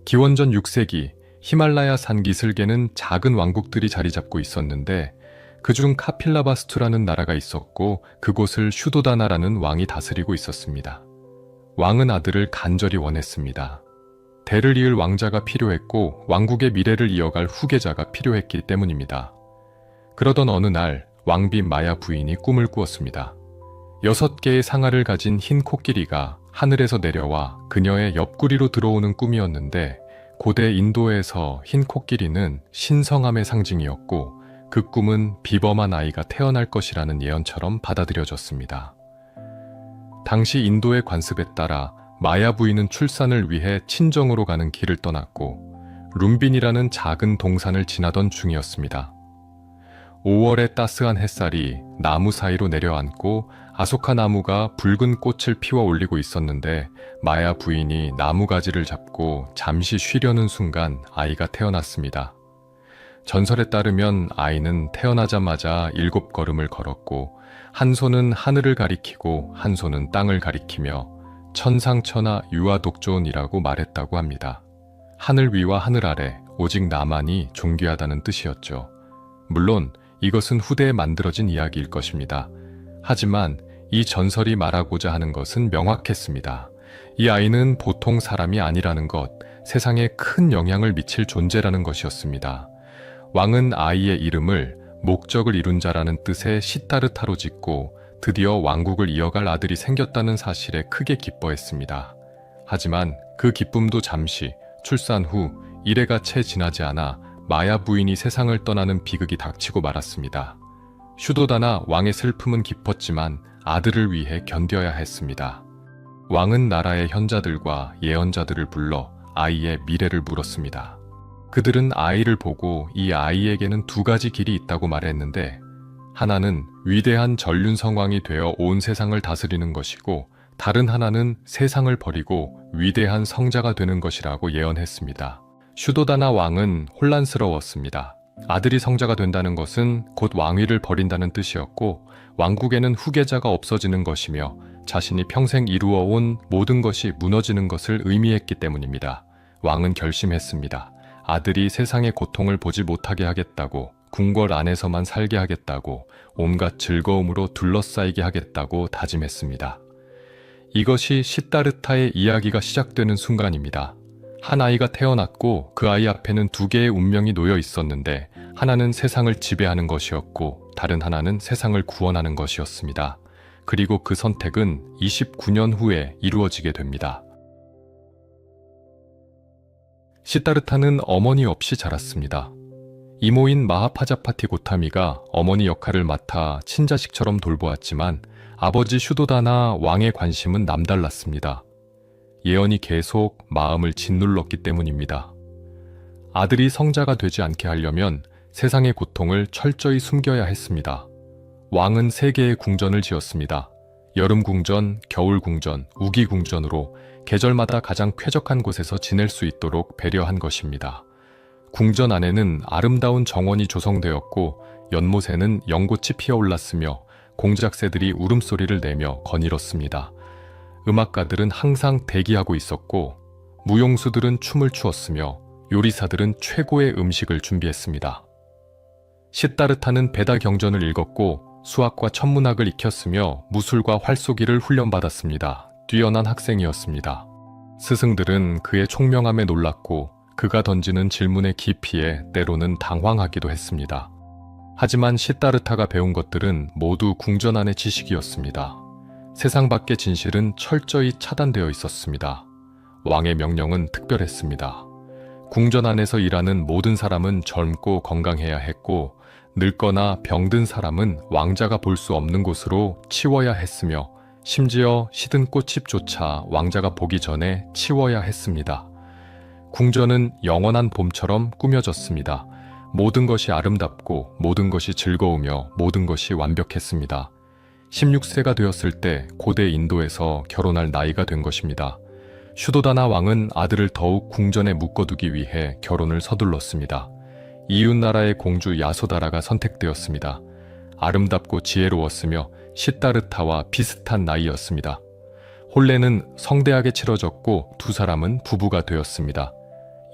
기원전 6세기 히말라야 산 기슭에는 작은 왕국들이 자리 잡고 있었는데 그중 카필라바스투라는 나라가 있었고 그곳을 슈도다나라는 왕이 다스리고 있었습니다. 왕은 아들을 간절히 원했습니다. 대를 이을 왕자가 필요했고 왕국의 미래를 이어갈 후계자가 필요했기 때문입니다. 그러던 어느 날 왕비 마야 부인이 꿈을 꾸었습니다. 6개의 상아를 가진 흰 코끼리가 하늘에서 내려와 그녀의 옆구리로 들어오는 꿈이었는데 고대 인도에서 흰 코끼리는 신성함의 상징이었고 그 꿈은 비범한 아이가 태어날 것이라는 예언처럼 받아들여졌습니다. 당시 인도의 관습에 따라 마야 부인은 출산을 위해 친정으로 가는 길을 떠났고 룸빈이라는 작은 동산을 지나던 중이었습니다. 5월의 따스한 햇살이 나무 사이로 내려앉고 아소카 나무가 붉은 꽃을 피워 올리고 있었는데 마야 부인이 나무가지를 잡고 잠시 쉬려는 순간 아이가 태어났습니다. 전설에 따르면 아이는 태어나자마자 7걸음을 걸었고 한 손은 하늘을 가리키고 한 손은 땅을 가리키며 천상천하 유아독존이라고 말했다고 합니다. 하늘 위와 하늘 아래 오직 나만이 존귀하다는 뜻이었죠. 물론 이것은 후대에 만들어진 이야기일 것입니다. 하지만 이 전설이 말하고자 하는 것은 명확했습니다. 이 아이는 보통 사람이 아니라는 것, 세상에 큰 영향을 미칠 존재라는 것이었습니다. 왕은 아이의 이름을 목적을 이룬 자라는 뜻의 시타르타로 짓고 드디어 왕국을 이어갈 아들이 생겼다는 사실에 크게 기뻐했습니다. 하지만 그 기쁨도 잠시 출산 후 1회가 채 지나지 않아 마야 부인이 세상을 떠나는 비극이 닥치고 말았습니다. 슈도다나 왕의 슬픔은 깊었지만 아들을 위해 견뎌야 했습니다. 왕은 나라의 현자들과 예언자들을 불러 아이의 미래를 물었습니다. 그들은 아이를 보고 이 아이에게는 2가지 길이 있다고 말했는데 하나는 위대한 전륜성왕이 되어 온 세상을 다스리는 것이고 다른 하나는 세상을 버리고 위대한 성자가 되는 것이라고 예언했습니다. 슈도다나 왕은 혼란스러웠습니다. 아들이 성자가 된다는 것은 곧 왕위를 버린다는 뜻이었고 왕국에는 후계자가 없어지는 것이며 자신이 평생 이루어온 모든 것이 무너지는 것을 의미했기 때문입니다. 왕은 결심했습니다. 아들이 세상의 고통을 보지 못하게 하겠다고, 궁궐 안에서만 살게 하겠다고, 온갖 즐거움으로 둘러싸이게 하겠다고 다짐했습니다. 이것이 시타르타의 이야기가 시작되는 순간입니다. 한 아이가 태어났고 그 아이 앞에는 2개의 운명이 놓여 있었는데 하나는 세상을 지배하는 것이었고 다른 하나는 세상을 구원하는 것이었습니다. 그리고 그 선택은 29년 후에 이루어지게 됩니다. 시타르타는 어머니 없이 자랐습니다. 이모인 마하파자파티 고타미가 어머니 역할을 맡아 친자식처럼 돌보았지만 아버지 슈도다나 왕의 관심은 남달랐습니다. 예언이 계속 마음을 짓눌렀기 때문입니다. 아들이 성자가 되지 않게 하려면 세상의 고통을 철저히 숨겨야 했습니다. 왕은 3개의 궁전을 지었습니다. 여름궁전, 겨울궁전, 우기궁전으로 계절마다 가장 쾌적한 곳에서 지낼 수 있도록 배려한 것입니다. 궁전 안에는 아름다운 정원이 조성되었고 연못에는 연꽃이 피어올랐으며 공작새들이 울음소리를 내며 거닐었습니다. 음악가들은 항상 대기하고 있었고 무용수들은 춤을 추었으며 요리사들은 최고의 음식을 준비했습니다. 시타르타는 베다 경전을 읽었고 수학과 천문학을 익혔으며 무술과 활쏘기를 훈련받았습니다. 뛰어난 학생이었습니다. 스승들은 그의 총명함에 놀랐고 그가 던지는 질문의 깊이에 때로는 당황하기도 했습니다. 하지만 시타르타가 배운 것들은 모두 궁전 안의 지식이었습니다. 세상 밖의 진실은 철저히 차단되어 있었습니다. 왕의 명령은 특별했습니다. 궁전 안에서 일하는 모든 사람은 젊고 건강해야 했고 늙거나 병든 사람은 왕자가 볼 수 없는 곳으로 치워야 했으며 심지어 시든 꽃잎조차 왕자가 보기 전에 치워야 했습니다. 궁전은 영원한 봄처럼 꾸며졌습니다. 모든 것이 아름답고 모든 것이 즐거우며 모든 것이 완벽했습니다. 16세가 되었을 때 고대 인도에서 결혼할 나이가 된 것입니다. 슈도다나 왕은 아들을 더욱 궁전에 묶어두기 위해 결혼을 서둘렀습니다. 이웃나라의 공주 야소다라가 선택되었습니다. 아름답고 지혜로웠으며 시타르타와 비슷한 나이였습니다. 혼례는 성대하게 치러졌고 2 사람은 부부가 되었습니다.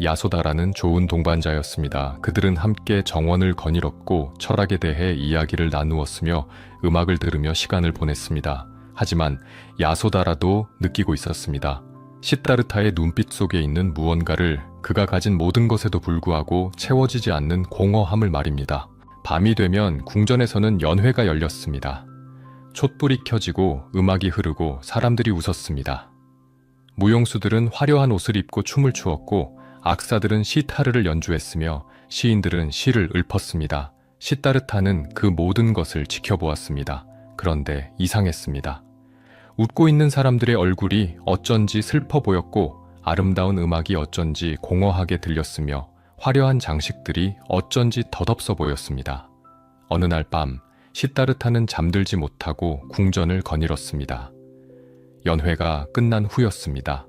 야소다라는 좋은 동반자였습니다. 그들은 함께 정원을 거닐었고 철학에 대해 이야기를 나누었으며 음악을 들으며 시간을 보냈습니다. 하지만 야소다라도 느끼고 있었습니다. 시타르타의 눈빛 속에 있는 무언가를, 그가 가진 모든 것에도 불구하고 채워지지 않는 공허함을 말입니다. 밤이 되면 궁전에서는 연회가 열렸습니다. 촛불이 켜지고 음악이 흐르고 사람들이 웃었습니다. 무용수들은 화려한 옷을 입고 춤을 추었고 악사들은 시타르를 연주했으며 시인들은 시를 읊었습니다. 시타르타는 그 모든 것을 지켜보았습니다. 그런데 이상했습니다. 웃고 있는 사람들의 얼굴이 어쩐지 슬퍼 보였고 아름다운 음악이 어쩐지 공허하게 들렸으며 화려한 장식들이 어쩐지 덧없어 보였습니다. 어느 날 밤 시타르타는 잠들지 못하고 궁전을 거닐었습니다. 연회가 끝난 후였습니다.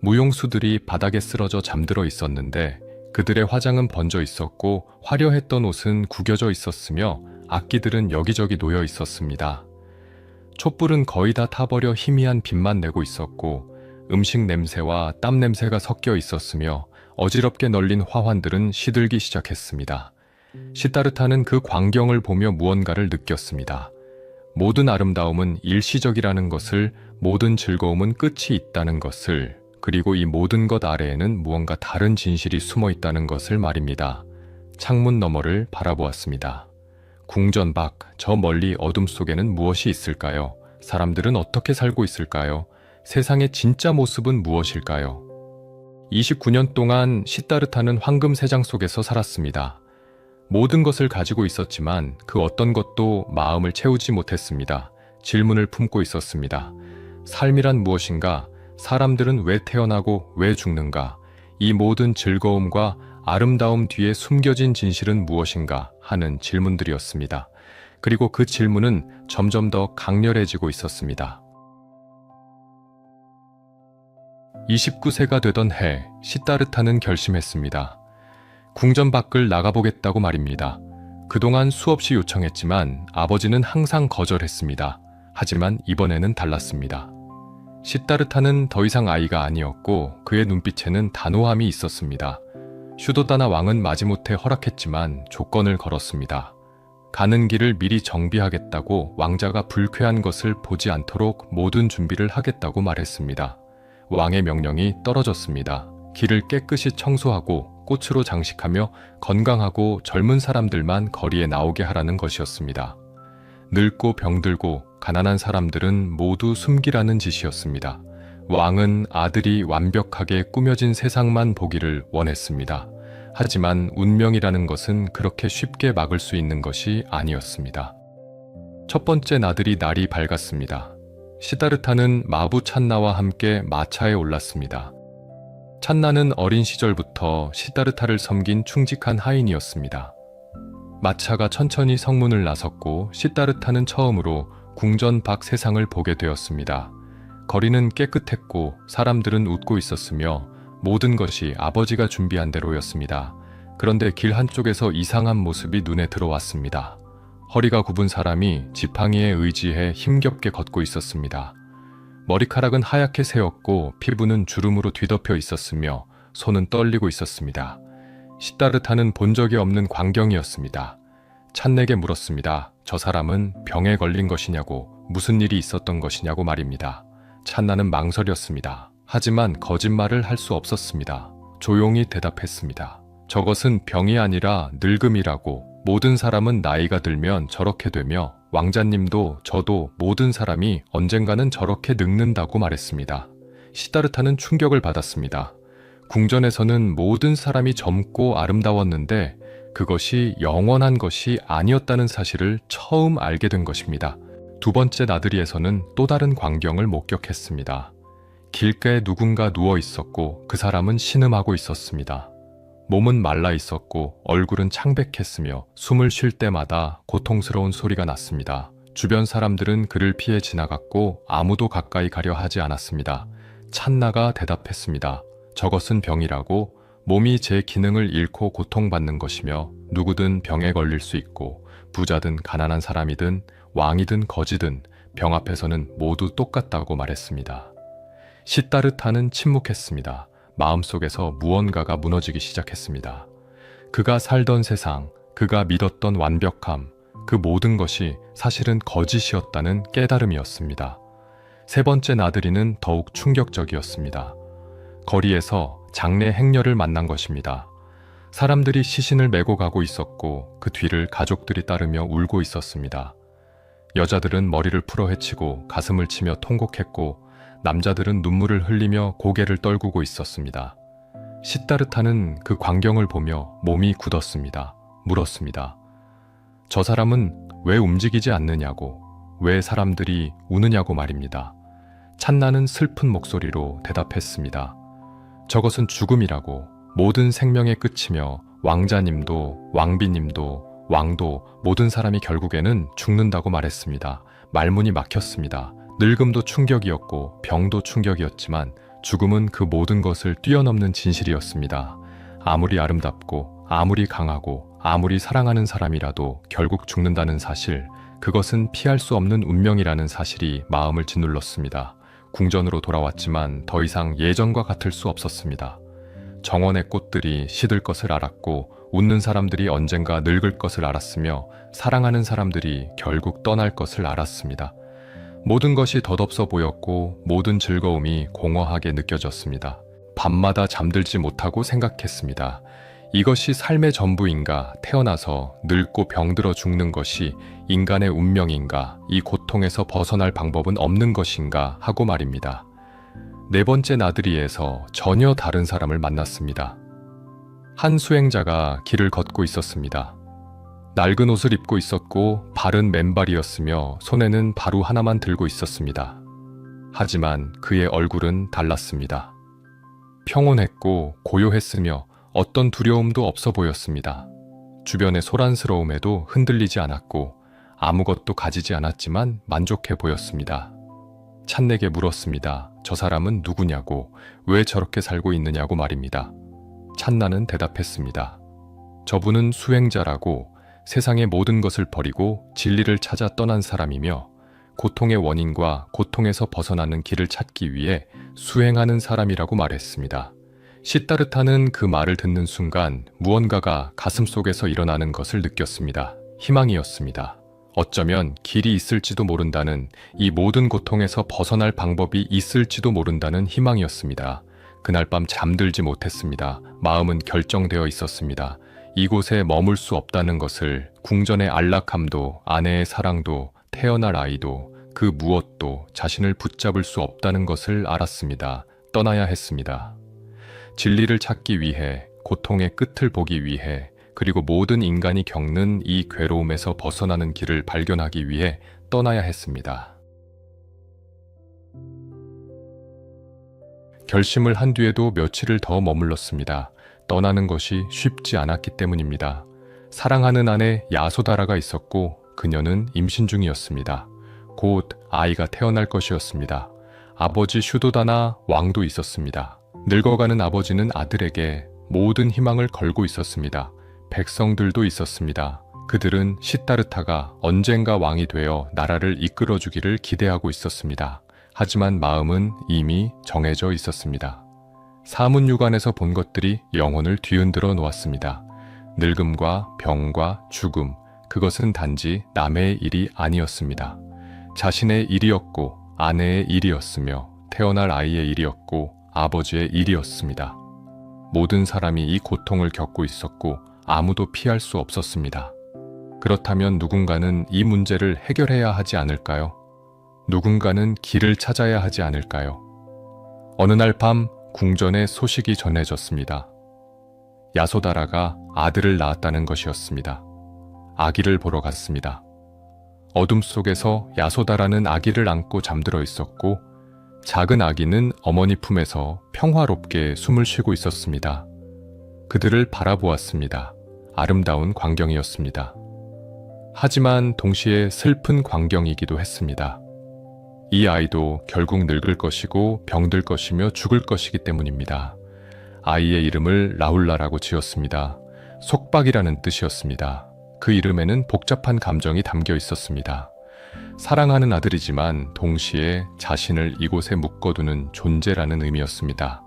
무용수들이 바닥에 쓰러져 잠들어 있었는데 그들의 화장은 번져 있었고 화려했던 옷은 구겨져 있었으며 악기들은 여기저기 놓여 있었습니다. 촛불은 거의 다 타버려 희미한 빛만 내고 있었고 음식 냄새와 땀 냄새가 섞여 있었으며 어지럽게 널린 화환들은 시들기 시작했습니다. 시타르타는 그 광경을 보며 무언가를 느꼈습니다. 모든 아름다움은 일시적이라는 것을, 모든 즐거움은 끝이 있다는 것을, 그리고 이 모든 것 아래에는 무언가 다른 진실이 숨어 있다는 것을 말입니다. 창문 너머를 바라보았습니다. 궁전 밖, 저 멀리 어둠 속에는 무엇이 있을까요? 사람들은 어떻게 살고 있을까요? 세상의 진짜 모습은 무엇일까요? 29년 동안 시타르타는 황금 세장 속에서 살았습니다. 모든 것을 가지고 있었지만 그 어떤 것도 마음을 채우지 못했습니다. 질문을 품고 있었습니다. 삶이란 무엇인가? 사람들은 왜 태어나고 왜 죽는가? 이 모든 즐거움과 아름다움 뒤에 숨겨진 진실은 무엇인가? 하는 질문들이었습니다. 그리고 그 질문은 점점 더 강렬해지고 있었습니다. 29세가 되던 해, 시타르타는 결심했습니다. 궁전 밖을 나가보겠다고 말입니다. 그동안 수없이 요청했지만 아버지는 항상 거절했습니다. 하지만 이번에는 달랐습니다. 시타르타는 더 이상 아이가 아니었고 그의 눈빛에는 단호함이 있었습니다. 슈도다나 왕은 마지못해 허락했지만 조건을 걸었습니다. 가는 길을 미리 정비하겠다고, 왕자가 불쾌한 것을 보지 않도록 모든 준비를 하겠다고 말했습니다. 왕의 명령이 떨어졌습니다. 길을 깨끗이 청소하고 꽃으로 장식하며 건강하고 젊은 사람들만 거리에 나오게 하라는 것이었습니다. 늙고 병들고 가난한 사람들은 모두 숨기라는 짓이었습니다. 왕은 아들이 완벽하게 꾸며진 세상만 보기를 원했습니다. 하지만 운명이라는 것은 그렇게 쉽게 막을 수 있는 것이 아니었습니다. 첫 번째 나들이 날이 밝았습니다. 시다르타는 마부 찬나와 함께 마차에 올랐습니다. 찬나는 어린 시절부터 시다르타를 섬긴 충직한 하인이었습니다. 마차가 천천히 성문을 나섰고 시다르타는 처음으로 궁전 밖 세상을 보게 되었습니다. 거리는 깨끗했고 사람들은 웃고 있었으며 모든 것이 아버지가 준비한 대로였습니다. 그런데 길 한쪽에서 이상한 모습이 눈에 들어왔습니다. 허리가 굽은 사람이 지팡이에 의지해 힘겹게 걷고 있었습니다. 머리카락은 하얗게 새었고 피부는 주름으로 뒤덮여 있었으며 손은 떨리고 있었습니다. 시다르타는 본 적이 없는 광경이었습니다. 찬에게 물었습니다. 저 사람은 병에 걸린 것이냐고, 무슨 일이 있었던 것이냐고 말입니다. 찬나는 망설였습니다. 하지만 거짓말을 할 수 없었습니다. 조용히 대답했습니다. 저것은 병이 아니라 늙음이라고, 모든 사람은 나이가 들면 저렇게 되며 왕자님도 저도 모든 사람이 언젠가는 저렇게 늙는다고 말했습니다. 시다르타는 충격을 받았습니다. 궁전에서는 모든 사람이 젊고 아름다웠는데 그것이 영원한 것이 아니었다는 사실을 처음 알게 된 것입니다. 두 번째 나들이에서는 또 다른 광경을 목격했습니다. 길가에 누군가 누워 있었고 그 사람은 신음하고 있었습니다. 몸은 말라 있었고 얼굴은 창백했으며 숨을 쉴 때마다 고통스러운 소리가 났습니다. 주변 사람들은 그를 피해 지나갔고 아무도 가까이 가려 하지 않았습니다. 찬나가 대답했습니다. 저것은 병이라고, 몸이 제 기능을 잃고 고통받는 것이며 누구든 병에 걸릴 수 있고 부자든 가난한 사람이든 왕이든 거지든 병 앞에서는 모두 똑같다고 말했습니다. 시다르타는 침묵했습니다. 마음속에서 무언가가 무너지기 시작했습니다. 그가 살던 세상, 그가 믿었던 완벽함, 그 모든 것이 사실은 거짓이었다는 깨달음이었습니다. 세 번째 나들이는 더욱 충격적이었습니다. 거리에서 장례 행렬을 만난 것입니다. 사람들이 시신을 메고 가고 있었고 그 뒤를 가족들이 따르며 울고 있었습니다. 여자들은 머리를 풀어 헤치고 가슴을 치며 통곡했고 남자들은 눈물을 흘리며 고개를 떨구고 있었습니다. 시다르타는 그 광경을 보며 몸이 굳었습니다. 물었습니다. 저 사람은 왜 움직이지 않느냐고, 왜 사람들이 우느냐고 말입니다. 찬나는 슬픈 목소리로 대답했습니다. 저것은 죽음이라고, 모든 생명의 끝이며 왕자님도 왕비님도 왕도 모든 사람이 결국에는 죽는다고 말했습니다. 말문이 막혔습니다. 늙음도 충격이었고 병도 충격이었지만 죽음은 그 모든 것을 뛰어넘는 진실이었습니다. 아무리 아름답고 아무리 강하고 아무리 사랑하는 사람이라도 결국 죽는다는 사실, 그것은 피할 수 없는 운명이라는 사실이 마음을 짓눌렀습니다. 궁전으로 돌아왔지만 더 이상 예전과 같을 수 없었습니다. 정원의 꽃들이 시들 것을 알았고 웃는 사람들이 언젠가 늙을 것을 알았으며 사랑하는 사람들이 결국 떠날 것을 알았습니다. 모든 것이 덧없어 보였고 모든 즐거움이 공허하게 느껴졌습니다. 밤마다 잠들지 못하고 생각했습니다. 이것이 삶의 전부인가? 태어나서 늙고 병들어 죽는 것이 인간의 운명인가? 이 고통에서 벗어날 방법은 없는 것인가? 하고 말입니다. 네 번째 나들이에서 전혀 다른 사람을 만났습니다. 한 수행자가 길을 걷고 있었습니다. 낡은 옷을 입고 있었고 발은 맨발이었으며 손에는 바루 하나만 들고 있었습니다. 하지만 그의 얼굴은 달랐습니다. 평온했고 고요했으며 어떤 두려움도 없어 보였습니다. 주변의 소란스러움에도 흔들리지 않았고 아무것도 가지지 않았지만 만족해 보였습니다. 찬에게 물었습니다. 저 사람은 누구냐고, 왜 저렇게 살고 있느냐고 말입니다. 찬나는 대답했습니다. 저분은 수행자라고, 세상의 모든 것을 버리고 진리를 찾아 떠난 사람이며 고통의 원인과 고통에서 벗어나는 길을 찾기 위해 수행하는 사람이라고 말했습니다. 시다르타는 그 말을 듣는 순간 무언가가 가슴속에서 일어나는 것을 느꼈습니다. 희망이었습니다. 어쩌면 길이 있을지도 모른다는, 이 모든 고통에서 벗어날 방법이 있을지도 모른다는 희망이었습니다. 그날 밤 잠들지 못했습니다. 마음은 결정되어 있었습니다. 이곳에 머물 수 없다는 것을, 궁전의 안락함도, 아내의 사랑도, 태어날 아이도, 그 무엇도 자신을 붙잡을 수 없다는 것을 알았습니다. 떠나야 했습니다. 진리를 찾기 위해, 고통의 끝을 보기 위해, 그리고 모든 인간이 겪는 이 괴로움에서 벗어나는 길을 발견하기 위해 떠나야 했습니다. 결심을 한 뒤에도 며칠을 더 머물렀습니다. 떠나는 것이 쉽지 않았기 때문입니다. 사랑하는 아내 야소다라가 있었고 그녀는 임신 중이었습니다. 곧 아이가 태어날 것이었습니다. 아버지 슈도다나 왕도 있었습니다. 늙어가는 아버지는 아들에게 모든 희망을 걸고 있었습니다. 백성들도 있었습니다. 그들은 시다르타가 언젠가 왕이 되어 나라를 이끌어주기를 기대하고 있었습니다. 하지만 마음은 이미 정해져 있었습니다. 사문유관에서 본 것들이 영혼을 뒤흔들어 놓았습니다. 늙음과 병과 죽음, 그것은 단지 남의 일이 아니었습니다. 자신의 일이었고 아내의 일이었으며 태어날 아이의 일이었고 아버지의 일이었습니다. 모든 사람이 이 고통을 겪고 있었고 아무도 피할 수 없었습니다. 그렇다면 누군가는 이 문제를 해결해야 하지 않을까요? 누군가는 길을 찾아야 하지 않을까요? 어느 날 밤 궁전에 소식이 전해졌습니다. 야소다라가 아들을 낳았다는 것이었습니다. 아기를 보러 갔습니다. 어둠 속에서 야소다라는 아기를 안고 잠들어 있었고 작은 아기는 어머니 품에서 평화롭게 숨을 쉬고 있었습니다. 그들을 바라보았습니다. 아름다운 광경이었습니다. 하지만 동시에 슬픈 광경이기도 했습니다. 이 아이도 결국 늙을 것이고 병들 것이며 죽을 것이기 때문입니다. 아이의 이름을 라울라라고 지었습니다. 속박이라는 뜻이었습니다. 그 이름에는 복잡한 감정이 담겨 있었습니다. 사랑하는 아들이지만 동시에 자신을 이곳에 묶어두는 존재라는 의미였습니다.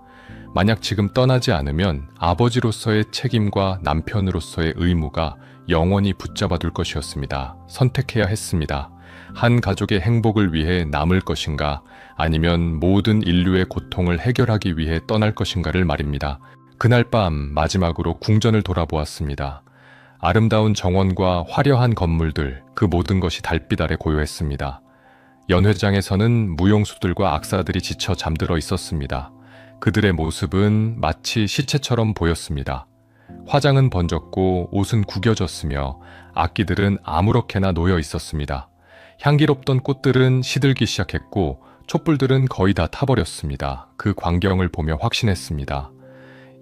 만약 지금 떠나지 않으면 아버지로서의 책임과 남편으로서의 의무가 영원히 붙잡아 둘 것이었습니다. 선택해야 했습니다. 한 가족의 행복을 위해 남을 것인가, 아니면 모든 인류의 고통을 해결하기 위해 떠날 것인가를 말입니다. 그날 밤 마지막으로 궁전을 돌아보았습니다. 아름다운 정원과 화려한 건물들, 그 모든 것이 달빛 아래 고요했습니다. 연회장에서는 무용수들과 악사들이 지쳐 잠들어 있었습니다. 그들의 모습은 마치 시체처럼 보였습니다. 화장은 번졌고 옷은 구겨졌으며 악기들은 아무렇게나 놓여 있었습니다. 향기롭던 꽃들은 시들기 시작했고 촛불들은 거의 다 타버렸습니다. 그 광경을 보며 확신했습니다.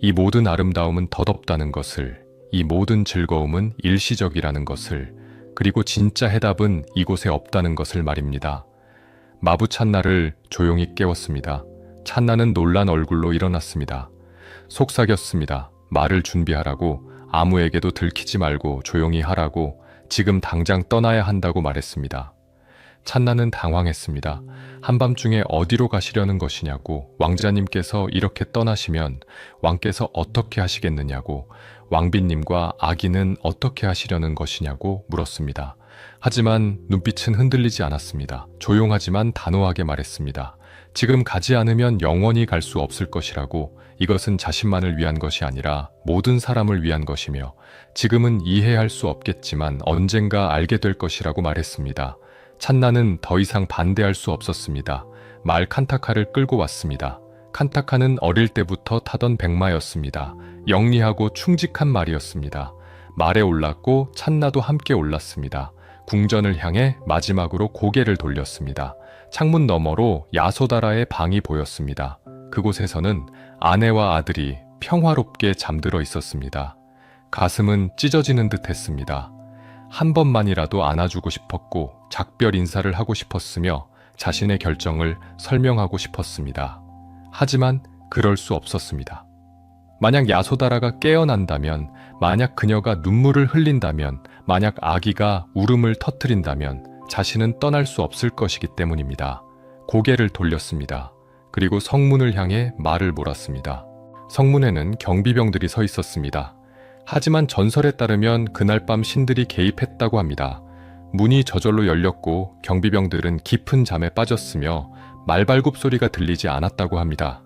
이 모든 아름다움은 덧없다는 것을, 이 모든 즐거움은 일시적이라는 것을, 그리고 진짜 해답은 이곳에 없다는 것을 말입니다. 마부 찬나를 조용히 깨웠습니다. 찬나는 놀란 얼굴로 일어났습니다. 속삭였습니다. 말을 준비하라고, 아무에게도 들키지 말고 조용히 하라고, 지금 당장 떠나야 한다고 말했습니다. 찬나는 당황했습니다. 한밤중에 어디로 가시려는 것이냐고, 왕자님께서 이렇게 떠나시면 왕께서 어떻게 하시겠느냐고, 왕비님과 아기는 어떻게 하시려는 것이냐고 물었습니다. 하지만 눈빛은 흔들리지 않았습니다. 조용하지만 단호하게 말했습니다. 지금 가지 않으면 영원히 갈 수 없을 것이라고, 이것은 자신만을 위한 것이 아니라 모든 사람을 위한 것이며 지금은 이해할 수 없겠지만 언젠가 알게 될 것이라고 말했습니다. 찬나는 더 이상 반대할 수 없었습니다. 말 칸타카를 끌고 왔습니다. 칸타카는 어릴 때부터 타던 백마였습니다. 영리하고 충직한 말이었습니다. 말에 올랐고 찬나도 함께 올랐습니다. 궁전을 향해 마지막으로 고개를 돌렸습니다. 창문 너머로 야소다라의 방이 보였습니다. 그곳에서는 아내와 아들이 평화롭게 잠들어 있었습니다. 가슴은 찢어지는 듯 했습니다. 한 번만이라도 안아주고 싶었고 작별 인사를 하고 싶었으며 자신의 결정을 설명하고 싶었습니다. 하지만 그럴 수 없었습니다. 만약 야소다라가 깨어난다면, 만약 그녀가 눈물을 흘린다면, 만약 아기가 울음을 터뜨린다면 자신은 떠날 수 없을 것이기 때문입니다. 고개를 돌렸습니다. 그리고 성문을 향해 말을 몰았습니다. 성문에는 경비병들이 서 있었습니다. 하지만 전설에 따르면 그날 밤 신들이 개입했다고 합니다. 문이 저절로 열렸고 경비병들은 깊은 잠에 빠졌으며 말발굽 소리가 들리지 않았다고 합니다.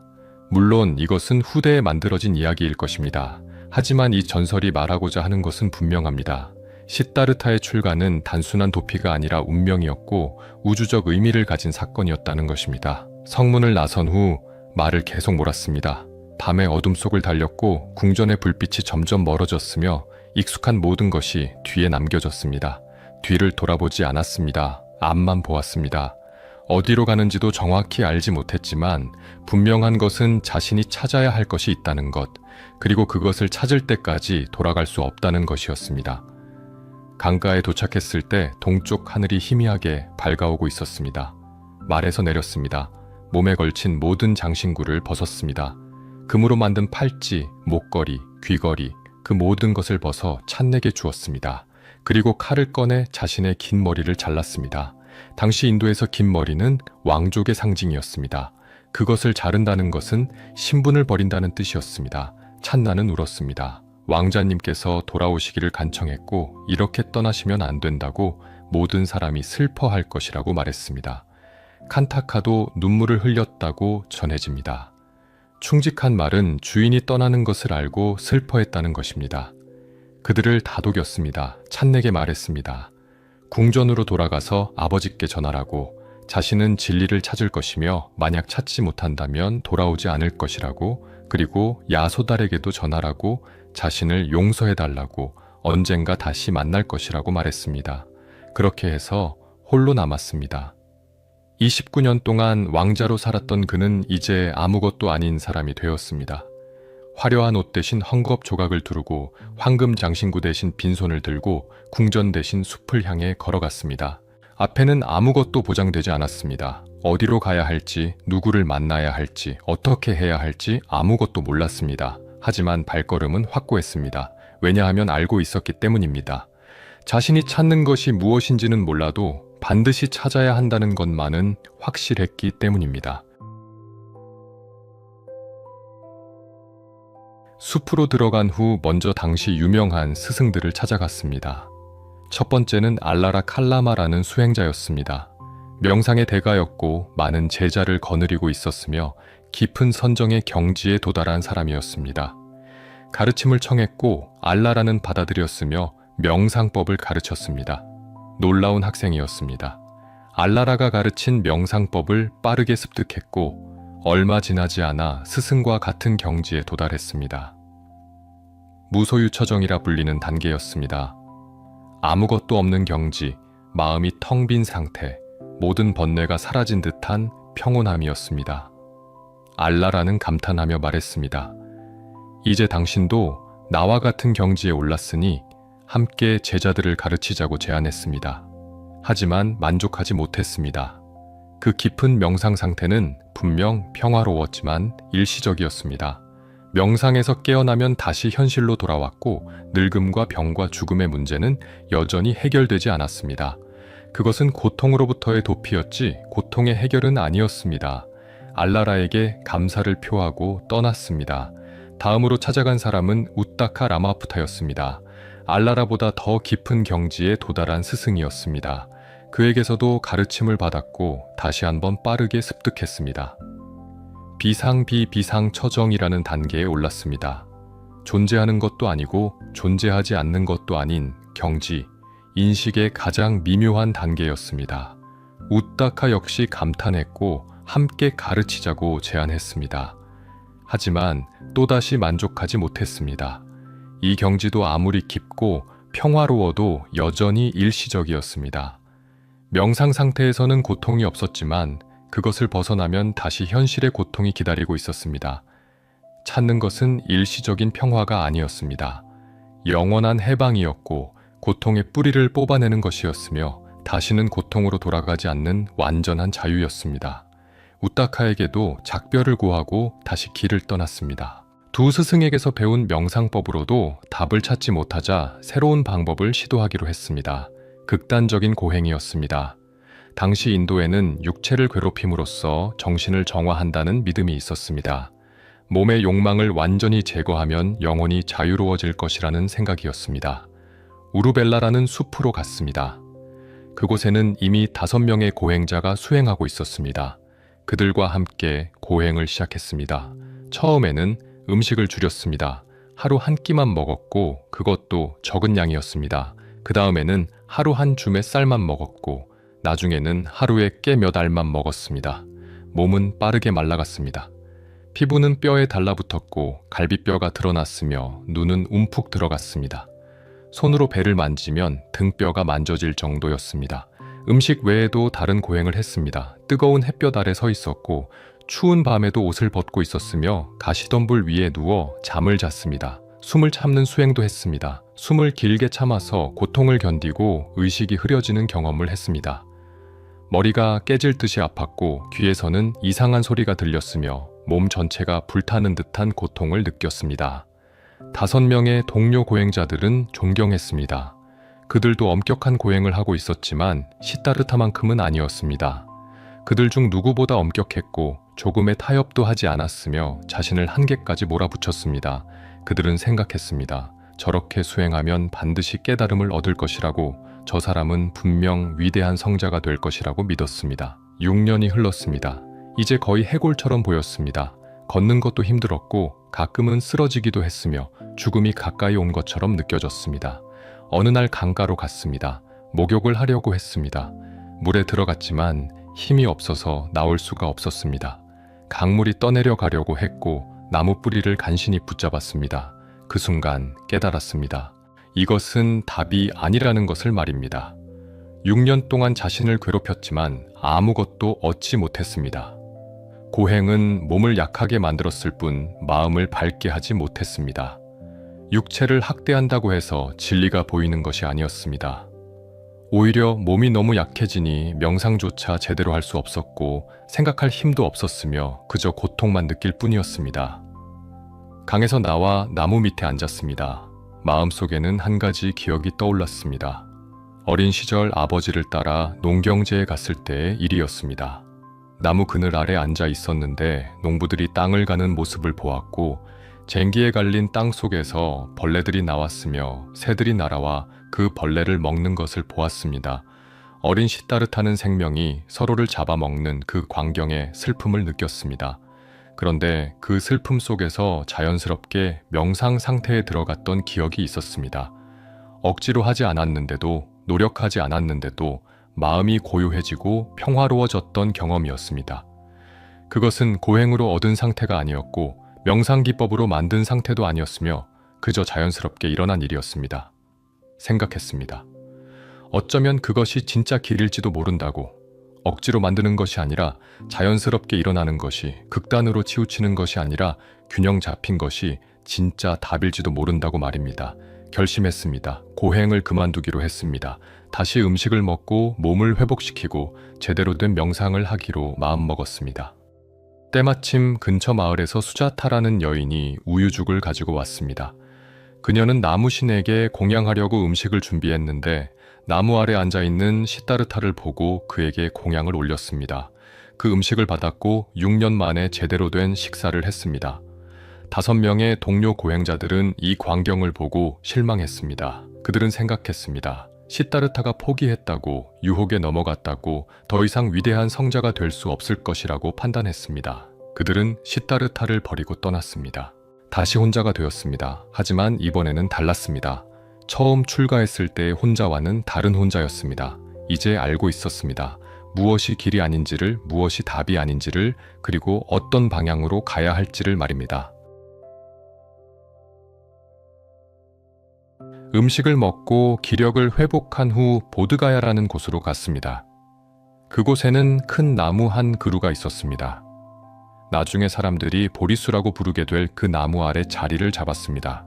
물론 이것은 후대에 만들어진 이야기일 것입니다. 하지만 이 전설이 말하고자 하는 것은 분명합니다. 시타르타의 출가는 단순한 도피가 아니라 운명이었고 우주적 의미를 가진 사건이었다는 것입니다. 성문을 나선 후 말을 계속 몰았습니다. 밤의 어둠 속을 달렸고 궁전의 불빛이 점점 멀어졌으며 익숙한 모든 것이 뒤에 남겨졌습니다. 뒤를 돌아보지 않았습니다. 앞만 보았습니다. 어디로 가는지도 정확히 알지 못했지만 분명한 것은 자신이 찾아야 할 것이 있다는 것, 그리고 그것을 찾을 때까지 돌아갈 수 없다는 것이었습니다. 강가에 도착했을 때 동쪽 하늘이 희미하게 밝아오고 있었습니다. 말에서 내렸습니다. 몸에 걸친 모든 장신구를 벗었습니다. 금으로 만든 팔찌, 목걸이, 귀걸이, 그 모든 것을 벗어 찬에게 주었습니다. 그리고 칼을 꺼내 자신의 긴 머리를 잘랐습니다. 당시 인도에서 긴 머리는 왕족의 상징이었습니다. 그것을 자른다는 것은 신분을 버린다는 뜻이었습니다. 찬나는 울었습니다. 왕자님께서 돌아오시기를 간청했고 이렇게 떠나시면 안 된다고 모든 사람이 슬퍼할 것이라고 말했습니다. 칸타카도 눈물을 흘렸다고 전해집니다. 충직한 말은 주인이 떠나는 것을 알고 슬퍼했다는 것입니다. 그들을 다독였습니다. 찬에게 말했습니다. 궁전으로 돌아가서 아버지께 전하라고, 자신은 진리를 찾을 것이며 만약 찾지 못한다면 돌아오지 않을 것이라고, 그리고 야소달에게도 전하라고, 자신을 용서해달라고, 언젠가 다시 만날 것이라고 말했습니다. 그렇게 해서 홀로 남았습니다. 29년 동안 왕자로 살았던 그는 이제 아무것도 아닌 사람이 되었습니다. 화려한 옷 대신 헝겊 조각을 두르고 황금 장신구 대신 빈손을 들고 궁전 대신 숲을 향해 걸어갔습니다. 앞에는 아무것도 보장되지 않았습니다. 어디로 가야 할지, 누구를 만나야 할지, 어떻게 해야 할지 아무것도 몰랐습니다. 하지만 발걸음은 확고했습니다. 왜냐하면 알고 있었기 때문입니다. 자신이 찾는 것이 무엇인지는 몰라도 반드시 찾아야 한다는 것만은 확실했기 때문입니다. 숲으로 들어간 후 먼저 당시 유명한 스승들을 찾아갔습니다. 첫 번째는 알라라 칼라마라는 수행자였습니다. 명상의 대가였고 많은 제자를 거느리고 있었으며 깊은 선정의 경지에 도달한 사람이었습니다. 가르침을 청했고 알라라는 받아들였으며 명상법을 가르쳤습니다. 놀라운 학생이었습니다. 알라라가 가르친 명상법을 빠르게 습득했고 얼마 지나지 않아 스승과 같은 경지에 도달했습니다. 무소유처정이라 불리는 단계였습니다. 아무것도 없는 경지, 마음이 텅 빈 상태, 모든 번뇌가 사라진 듯한 평온함이었습니다. 알라라는 감탄하며 말했습니다. 이제 당신도 나와 같은 경지에 올랐으니 함께 제자들을 가르치자고 제안했습니다. 하지만 만족하지 못했습니다. 그 깊은 명상 상태는 분명 평화로웠지만 일시적이었습니다. 명상에서 깨어나면 다시 현실로 돌아왔고 늙음과 병과 죽음의 문제는 여전히 해결되지 않았습니다. 그것은 고통으로부터의 도피였지 고통의 해결은 아니었습니다. 알라라에게 감사를 표하고 떠났습니다. 다음으로 찾아간 사람은 우타카 라마푸타였습니다. 알라라보다 더 깊은 경지에 도달한 스승이었습니다. 그에게서도 가르침을 받았고 다시 한번 빠르게 습득했습니다. 비상비비상처정이라는 단계에 올랐습니다. 존재하는 것도 아니고 존재하지 않는 것도 아닌 경지, 인식의 가장 미묘한 단계였습니다. 우타카 역시 감탄했고 함께 가르치자고 제안했습니다. 하지만 또다시 만족하지 못했습니다. 이 경지도 아무리 깊고 평화로워도 여전히 일시적이었습니다. 명상 상태에서는 고통이 없었지만 그것을 벗어나면 다시 현실의 고통이 기다리고 있었습니다. 찾는 것은 일시적인 평화가 아니었습니다. 영원한 해방이었고 고통의 뿌리를 뽑아내는 것이었으며 다시는 고통으로 돌아가지 않는 완전한 자유였습니다. 우타카에게도 작별을 고하고 다시 길을 떠났습니다. 두 스승에게서 배운 명상법으로도 답을 찾지 못하자 새로운 방법을 시도하기로 했습니다. 극단적인 고행이었습니다. 당시 인도에는 육체를 괴롭힘으로써 정신을 정화한다는 믿음이 있었습니다. 몸의 욕망을 완전히 제거하면 영혼이 자유로워질 것이라는 생각이었습니다. 우루벨라라는 숲으로 갔습니다. 그곳에는 이미 5명의 고행자가 수행하고 있었습니다. 그들과 함께 고행을 시작했습니다. 처음에는 음식을 줄였습니다. 하루 한 끼만 먹었고 그것도 적은 양이었습니다. 그 다음에는 하루 한 줌의 쌀만 먹었고 나중에는 하루에 깨 몇 알만 먹었습니다. 몸은 빠르게 말라갔습니다. 피부는 뼈에 달라붙었고 갈비뼈가 드러났으며 눈은 움푹 들어갔습니다. 손으로 배를 만지면 등뼈가 만져질 정도였습니다. 음식 외에도 다른 고행을 했습니다. 뜨거운 햇볕 아래 서 있었고 추운 밤에도 옷을 벗고 있었으며 가시덤불 위에 누워 잠을 잤습니다. 숨을 참는 수행도 했습니다. 숨을 길게 참아서 고통을 견디고 의식이 흐려지는 경험을 했습니다. 머리가 깨질 듯이 아팠고 귀에서는 이상한 소리가 들렸으며 몸 전체가 불타는 듯한 고통을 느꼈습니다. 5명의 동료 고행자들은 존경했습니다. 그들도 엄격한 고행을 하고 있었지만 시타르타만큼은 아니었습니다. 그들 중 누구보다 엄격했고 조금의 타협도 하지 않았으며 자신을 한계까지 몰아붙였습니다. 그들은 생각했습니다. 저렇게 수행하면 반드시 깨달음을 얻을 것이라고, 저 사람은 분명 위대한 성자가 될 것이라고 믿었습니다. 6년이 흘렀습니다. 이제 거의 해골처럼 보였습니다. 걷는 것도 힘들었고 가끔은 쓰러지기도 했으며 죽음이 가까이 온 것처럼 느껴졌습니다. 어느 날 강가로 갔습니다. 목욕을 하려고 했습니다. 물에 들어갔지만 힘이 없어서 나올 수가 없었습니다. 강물이 떠내려 가려고 했고 나무 뿌리를 간신히 붙잡았습니다. 그 순간 깨달았습니다. 이것은 답이 아니라는 것을 말입니다. 6년 동안 자신을 괴롭혔지만 아무것도 얻지 못했습니다. 고행은 몸을 약하게 만들었을 뿐 마음을 밝게 하지 못했습니다. 육체를 학대한다고 해서 진리가 보이는 것이 아니었습니다. 오히려 몸이 너무 약해지니 명상조차 제대로 할 수 없었고 생각할 힘도 없었으며 그저 고통만 느낄 뿐이었습니다. 강에서 나와 나무 밑에 앉았습니다. 마음속에는 한 가지 기억이 떠올랐습니다. 어린 시절 아버지를 따라 농경지에 갔을 때의 일이었습니다. 나무 그늘 아래 앉아 있었는데 농부들이 땅을 가는 모습을 보았고 쟁기에 갈린 땅 속에서 벌레들이 나왔으며 새들이 날아와 그 벌레를 먹는 것을 보았습니다. 어린 시따르타는 생명이 서로를 잡아먹는 그 광경에 슬픔을 느꼈습니다. 그런데 그 슬픔 속에서 자연스럽게 명상 상태에 들어갔던 기억이 있었습니다. 억지로 하지 않았는데도, 노력하지 않았는데도 마음이 고요해지고 평화로워졌던 경험이었습니다. 그것은 고행으로 얻은 상태가 아니었고 명상 기법으로 만든 상태도 아니었으며 그저 자연스럽게 일어난 일이었습니다. 생각했습니다. 어쩌면 그것이 진짜 길일지도 모른다고. 억지로 만드는 것이 아니라 자연스럽게 일어나는 것이, 극단으로 치우치는 것이 아니라 균형 잡힌 것이 진짜 답일지도 모른다고 말입니다. 결심했습니다. 고행을 그만두기로 했습니다. 다시 음식을 먹고 몸을 회복시키고 제대로 된 명상을 하기로 마음먹었습니다. 때마침 근처 마을에서 수자타라는 여인이 우유죽을 가지고 왔습니다. 그녀는 나무신에게 공양하려고 음식을 준비했는데 나무 아래 앉아있는 시따르타를 보고 그에게 공양을 올렸습니다. 그 음식을 받았고 6년 만에 제대로 된 식사를 했습니다. 5명의 동료 고행자들은 이 광경을 보고 실망했습니다. 그들은 생각했습니다. 시따르타가 포기했다고, 유혹에 넘어갔다고, 더 이상 위대한 성자가 될 수 없을 것이라고 판단했습니다. 그들은 시따르타를 버리고 떠났습니다. 다시 혼자가 되었습니다. 하지만 이번에는 달랐습니다. 처음 출가했을 때의 혼자와는 다른 혼자였습니다. 이제 알고 있었습니다. 무엇이 길이 아닌지를, 무엇이 답이 아닌지를, 그리고 어떤 방향으로 가야 할지를 말입니다. 음식을 먹고 기력을 회복한 후 보드가야라는 곳으로 갔습니다. 그곳에는 큰 나무 한 그루가 있었습니다. 나중에 사람들이 보리수라고 부르게 될 그 나무 아래 자리를 잡았습니다.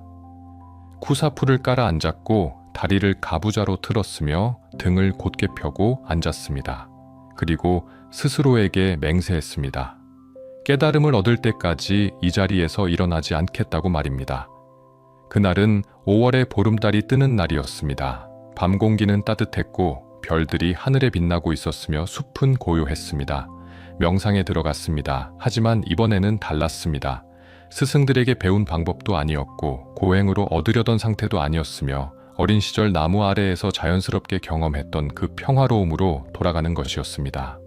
쿠사풀을 깔아 앉았고 다리를 가부좌로 틀었으며 등을 곧게 펴고 앉았습니다. 그리고 스스로에게 맹세했습니다. 깨달음을 얻을 때까지 이 자리에서 일어나지 않겠다고 말입니다. 그날은 5월의 보름달이 뜨는 날이었습니다. 밤 공기는 따뜻했고 별들이 하늘에 빛나고 있었으며 숲은 고요했습니다. 명상에 들어갔습니다. 하지만 이번에는 달랐습니다. 스승들에게 배운 방법도 아니었고 고행으로 얻으려던 상태도 아니었으며 어린 시절 나무 아래에서 자연스럽게 경험했던 그 평화로움으로 돌아가는 것이었습니다.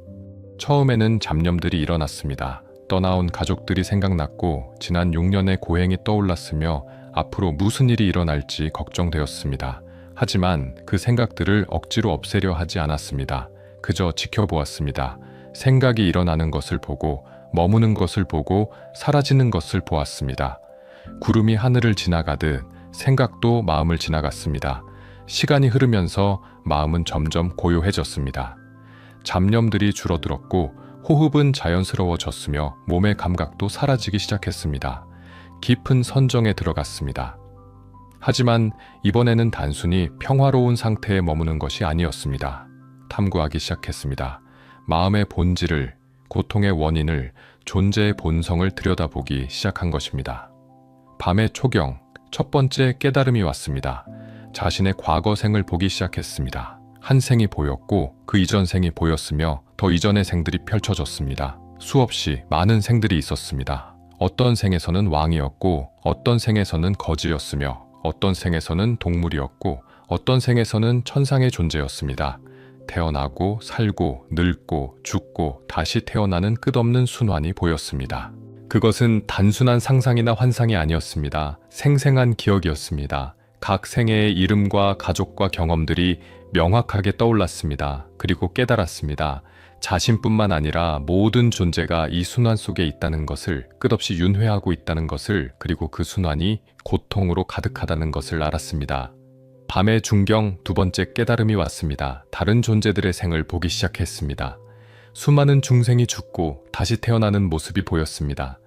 처음에는 잡념들이 일어났습니다. 떠나온 가족들이 생각났고 지난 6년의 고행이 떠올랐으며 앞으로 무슨 일이 일어날지 걱정되었습니다. 하지만 그 생각들을 억지로 없애려 하지 않았습니다. 그저 지켜보았습니다. 생각이 일어나는 것을 보고 머무는 것을 보고 사라지는 것을 보았습니다. 구름이 하늘을 지나가듯 생각도 마음을 지나갔습니다. 시간이 흐르면서 마음은 점점 고요해졌습니다. 잡념들이 줄어들었고 호흡은 자연스러워졌으며 몸의 감각도 사라지기 시작했습니다. 깊은 선정에 들어갔습니다. 하지만 이번에는 단순히 평화로운 상태에 머무는 것이 아니었습니다. 탐구하기 시작했습니다. 마음의 본질을, 고통의 원인을, 존재의 본성을 들여다보기 시작한 것입니다. 밤의 초경, 첫 번째 깨달음이 왔습니다. 자신의 과거 생을 보기 시작했습니다. 한 생이 보였고 그 이전 생이 보였으며 더 이전의 생들이 펼쳐졌습니다. 수없이 많은 생들이 있었습니다. 어떤 생에서는 왕이었고 어떤 생에서는 거지였으며 어떤 생에서는 동물이었고 어떤 생에서는 천상의 존재였습니다. 태어나고 살고 늙고 죽고 다시 태어나는 끝없는 순환이 보였습니다. 그것은 단순한 상상이나 환상이 아니었습니다. 생생한 기억이었습니다. 각 생애의 이름과 가족과 경험들이 명확하게 떠올랐습니다. 그리고 깨달았습니다. 자신뿐만 아니라 모든 존재가 이 순환 속에 있다는 것을, 끝없이 윤회하고 있다는 것을, 그리고 그 순환이 고통으로 가득하다는 것을 알았습니다. 밤의 중경 두 번째 깨달음이 왔습니다. 다른 존재들의 생을 보기 시작했습니다. 수많은 중생이 죽고 다시 태어나는 모습이 보였습니다.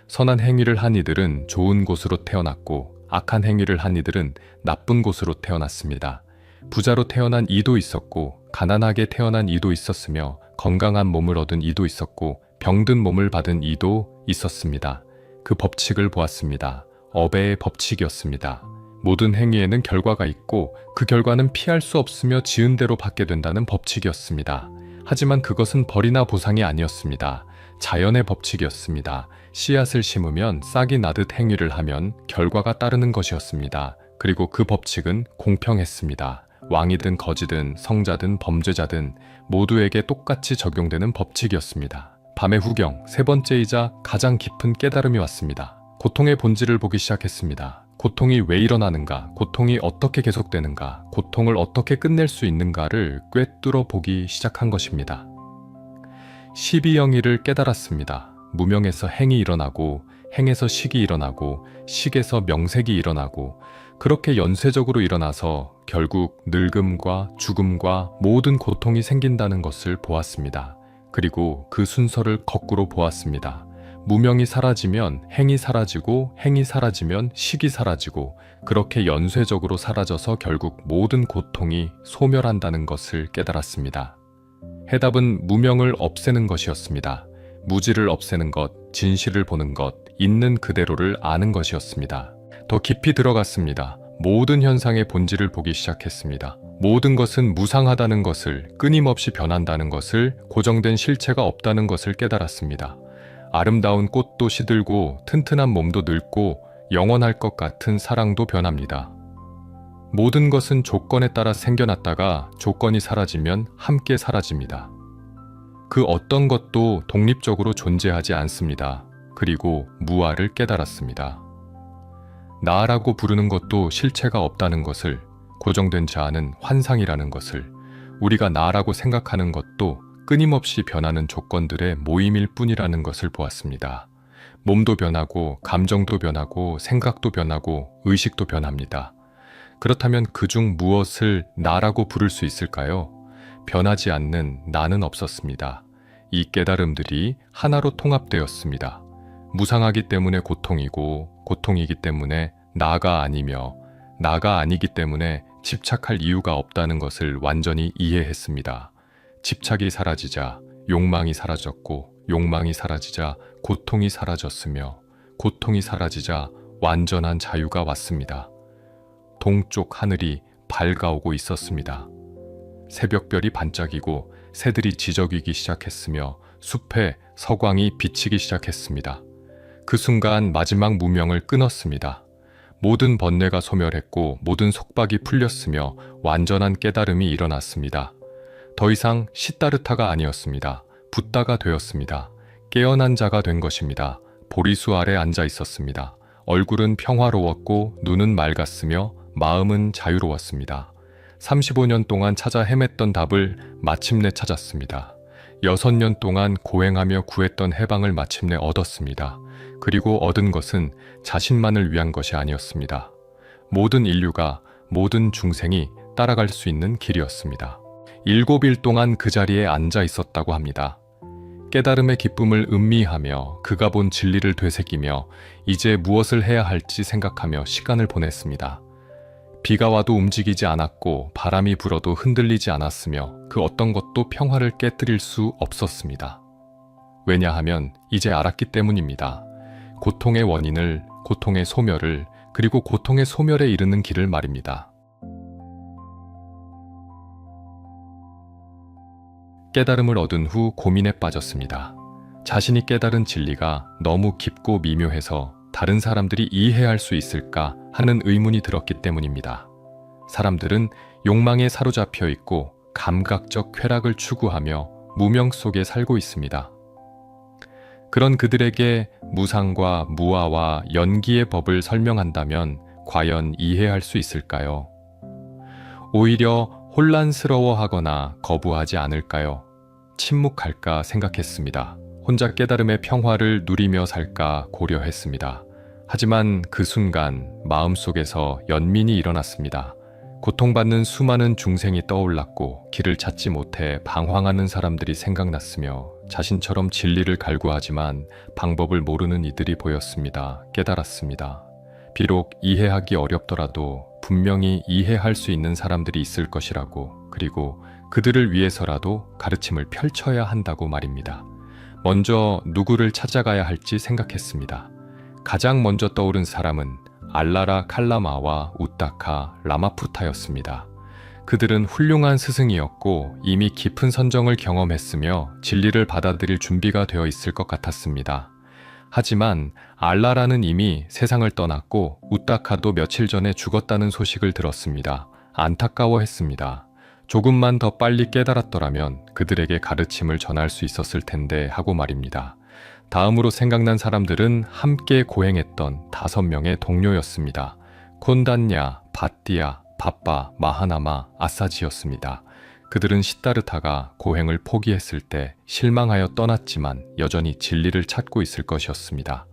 선한 행위를 한 이들은 좋은 곳으로 태어났고 악한 행위를 한 이들은 나쁜 곳으로 태어났습니다. 부자로 태어난 이도 있었고 가난하게 태어난 이도 있었으며 건강한 몸을 얻은 이도 있었고 병든 몸을 받은 이도 있었습니다. 그 법칙을 보았습니다. 업의 법칙이었습니다. 모든 행위에는 결과가 있고 그 결과는 피할 수 없으며 지은 대로 받게 된다는 법칙이었습니다. 하지만 그것은 벌이나 보상이 아니었습니다. 자연의 법칙이었습니다. 씨앗을 심으면 싹이 나듯 행위를 하면 결과가 따르는 것이었습니다. 그리고 그 법칙은 공평했습니다. 왕이든 거지든 성자든 범죄자든 모두에게 똑같이 적용되는 법칙이었습니다. 밤의 후경, 세 번째이자 가장 깊은 깨달음이 왔습니다. 고통의 본질을 보기 시작했습니다. 고통이 왜 일어나는가, 고통이 어떻게 계속되는가, 고통을 어떻게 끝낼 수 있는가를 꿰뚫어 보기 시작한 것입니다. 12영이를 깨달았습니다. 무명에서 행이 일어나고, 행에서 식이 일어나고, 식에서 명색이 일어나고, 그렇게 연쇄적으로 일어나서 결국 늙음과 죽음과 모든 고통이 생긴다는 것을 보았습니다. 그리고 그 순서를 거꾸로 보았습니다. 무명이 사라지면 행이 사라지고, 행이 사라지면 식이 사라지고, 그렇게 연쇄적으로 사라져서 결국 모든 고통이 소멸한다는 것을 깨달았습니다. 해답은 무명을 없애는 것이었습니다. 무지를 없애는 것, 진실을 보는 것, 있는 그대로를 아는 것이었습니다. 더 깊이 들어갔습니다. 모든 현상의 본질을 보기 시작했습니다. 모든 것은 무상하다는 것을, 끊임없이 변한다는 것을, 고정된 실체가 없다는 것을 깨달았습니다. 아름다운 꽃도 시들고 튼튼한 몸도 늙고 영원할 것 같은 사랑도 변합니다. 모든 것은 조건에 따라 생겨났다가 조건이 사라지면 함께 사라집니다. 그 어떤 것도 독립적으로 존재하지 않습니다. 그리고 무아를 깨달았습니다. 나라고 부르는 것도 실체가 없다는 것을, 고정된 자아는 환상이라는 것을, 우리가 나라고 생각하는 것도 끊임없이 변하는 조건들의 모임일 뿐이라는 것을 보았습니다. 몸도 변하고, 감정도 변하고, 생각도 변하고, 의식도 변합니다. 그렇다면 그중 무엇을 나라고 부를 수 있을까요? 변하지 않는 나는 없었습니다. 이 깨달음들이 하나로 통합되었습니다. 무상하기 때문에 고통이고, 고통이기 때문에 나가 아니며, 나가 아니기 때문에 집착할 이유가 없다는 것을 완전히 이해했습니다. 집착이 사라지자 욕망이 사라졌고, 욕망이 사라지자 고통이 사라졌으며, 고통이 사라지자 완전한 자유가 왔습니다. 동쪽 하늘이 밝아오고 있었습니다. 새벽별이 반짝이고 새들이 지저귀기 시작했으며 숲에 서광이 비치기 시작했습니다. 그 순간 마지막 무명을 끊었습니다. 모든 번뇌가 소멸했고 모든 속박이 풀렸으며 완전한 깨달음이 일어났습니다. 더 이상 시따르타가 아니었습니다. 붓다가 되었습니다. 깨어난 자가 된 것입니다. 보리수 아래 앉아 있었습니다. 얼굴은 평화로웠고 눈은 맑았으며 마음은 자유로웠습니다. 35년 동안 찾아 헤맸던 답을 마침내 찾았습니다. 6년 동안 고행하며 구했던 해방을 마침내 얻었습니다. 그리고 얻은 것은 자신만을 위한 것이 아니었습니다. 모든 인류가, 모든 중생이 따라갈 수 있는 길이었습니다. 7일 동안 그 자리에 앉아 있었다고 합니다. 깨달음의 기쁨을 음미하며 그가 본 진리를 되새기며 이제 무엇을 해야 할지 생각하며 시간을 보냈습니다. 비가 와도 움직이지 않았고 바람이 불어도 흔들리지 않았으며 그 어떤 것도 평화를 깨뜨릴 수 없었습니다. 왜냐하면 이제 알았기 때문입니다. 고통의 원인을, 고통의 소멸을, 그리고 고통의 소멸에 이르는 길을 말입니다. 깨달음을 얻은 후 고민에 빠졌습니다. 자신이 깨달은 진리가 너무 깊고 미묘해서 다른 사람들이 이해할 수 있을까 하는 의문이 들었기 때문입니다. 사람들은 욕망에 사로잡혀 있고 감각적 쾌락을 추구하며 무명 속에 살고 있습니다. 그런 그들에게 무상과 무아와 연기의 법을 설명한다면 과연 이해할 수 있을까요? 오히려 혼란스러워하거나 거부하지 않을까요? 침묵할까 생각했습니다. 혼자 깨달음의 평화를 누리며 살까 고려했습니다. 하지만 그 순간 마음속에서 연민이 일어났습니다. 고통받는 수많은 중생이 떠올랐고 길을 찾지 못해 방황하는 사람들이 생각났으며 자신처럼 진리를 갈구하지만 방법을 모르는 이들이 보였습니다. 깨달았습니다. 비록 이해하기 어렵더라도 분명히 이해할 수 있는 사람들이 있을 것이라고, 그리고 그들을 위해서라도 가르침을 펼쳐야 한다고 말입니다. 먼저 누구를 찾아가야 할지 생각했습니다. 가장 먼저 떠오른 사람은 알라라 칼라마와 우타카 라마푸타였습니다. 그들은 훌륭한 스승이었고 이미 깊은 선정을 경험했으며 진리를 받아들일 준비가 되어 있을 것 같았습니다. 하지만 알라라는 이미 세상을 떠났고 우타카도 며칠 전에 죽었다는 소식을 들었습니다. 안타까워했습니다. 조금만 더 빨리 깨달았더라면 그들에게 가르침을 전할 수 있었을 텐데 하고 말입니다. 다음으로 생각난 사람들은 함께 고행했던 5명의 동료였습니다. 콘단냐, 바띠아, 바빠, 마하나마, 아사지였습니다. 그들은 시다르타가 고행을 포기했을 때 실망하여 떠났지만 여전히 진리를 찾고 있을 것이었습니다.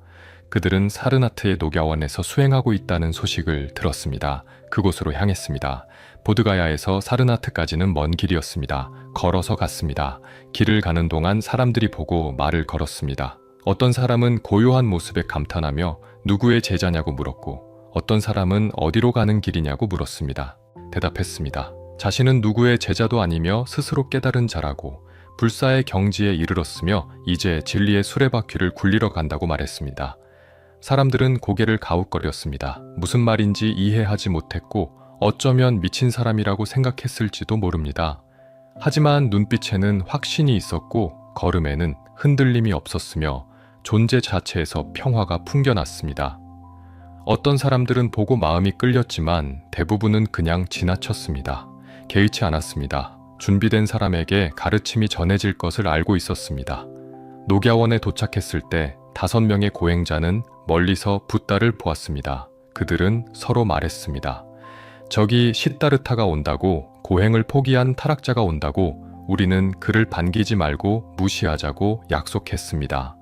그들은 사르나트의 녹야원에서 수행하고 있다는 소식을 들었습니다. 그곳으로 향했습니다. 보드가야에서 사르나트까지는 먼 길이었습니다. 걸어서 갔습니다. 길을 가는 동안 사람들이 보고 말을 걸었습니다. 어떤 사람은 고요한 모습에 감탄하며 누구의 제자냐고 물었고, 어떤 사람은 어디로 가는 길이냐고 물었습니다. 대답했습니다. 자신은 누구의 제자도 아니며 스스로 깨달은 자라고, 불사의 경지에 이르렀으며 이제 진리의 수레바퀴를 굴리러 간다고 말했습니다. 사람들은 고개를 가웃거렸습니다. 무슨 말인지 이해하지 못했고 어쩌면 미친 사람이라고 생각했을지도 모릅니다. 하지만 눈빛에는 확신이 있었고 걸음에는 흔들림이 없었으며 존재 자체에서 평화가 풍겨났습니다. 어떤 사람들은 보고 마음이 끌렸지만 대부분은 그냥 지나쳤습니다. 개의치 않았습니다. 준비된 사람에게 가르침이 전해질 것을 알고 있었습니다. 녹야원에 도착했을 때 5명의 고행자는 멀리서 붓다를 보았습니다. 그들은 서로 말했습니다. 저기 시다르타가 온다고, 고행을 포기한 타락자가 온다고, 우리는 그를 반기지 말고 무시하자고 약속했습니다.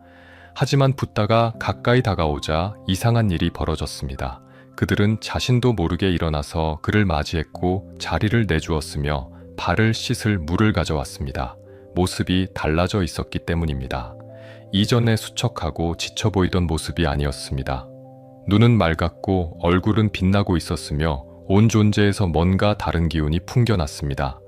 하지만 붓다가 가까이 다가오자 이상한 일이 벌어졌습니다. 그들은 자신도 모르게 일어나서 그를 맞이했고 자리를 내주었으며 발을 씻을 물을 가져왔습니다. 모습이 달라져 있었기 때문입니다. 이전에 수척하고 지쳐 보이던 모습이 아니었습니다. 눈은 맑았고 얼굴은 빛나고 있었으며 온 존재에서 뭔가 다른 기운이 풍겨났습니다.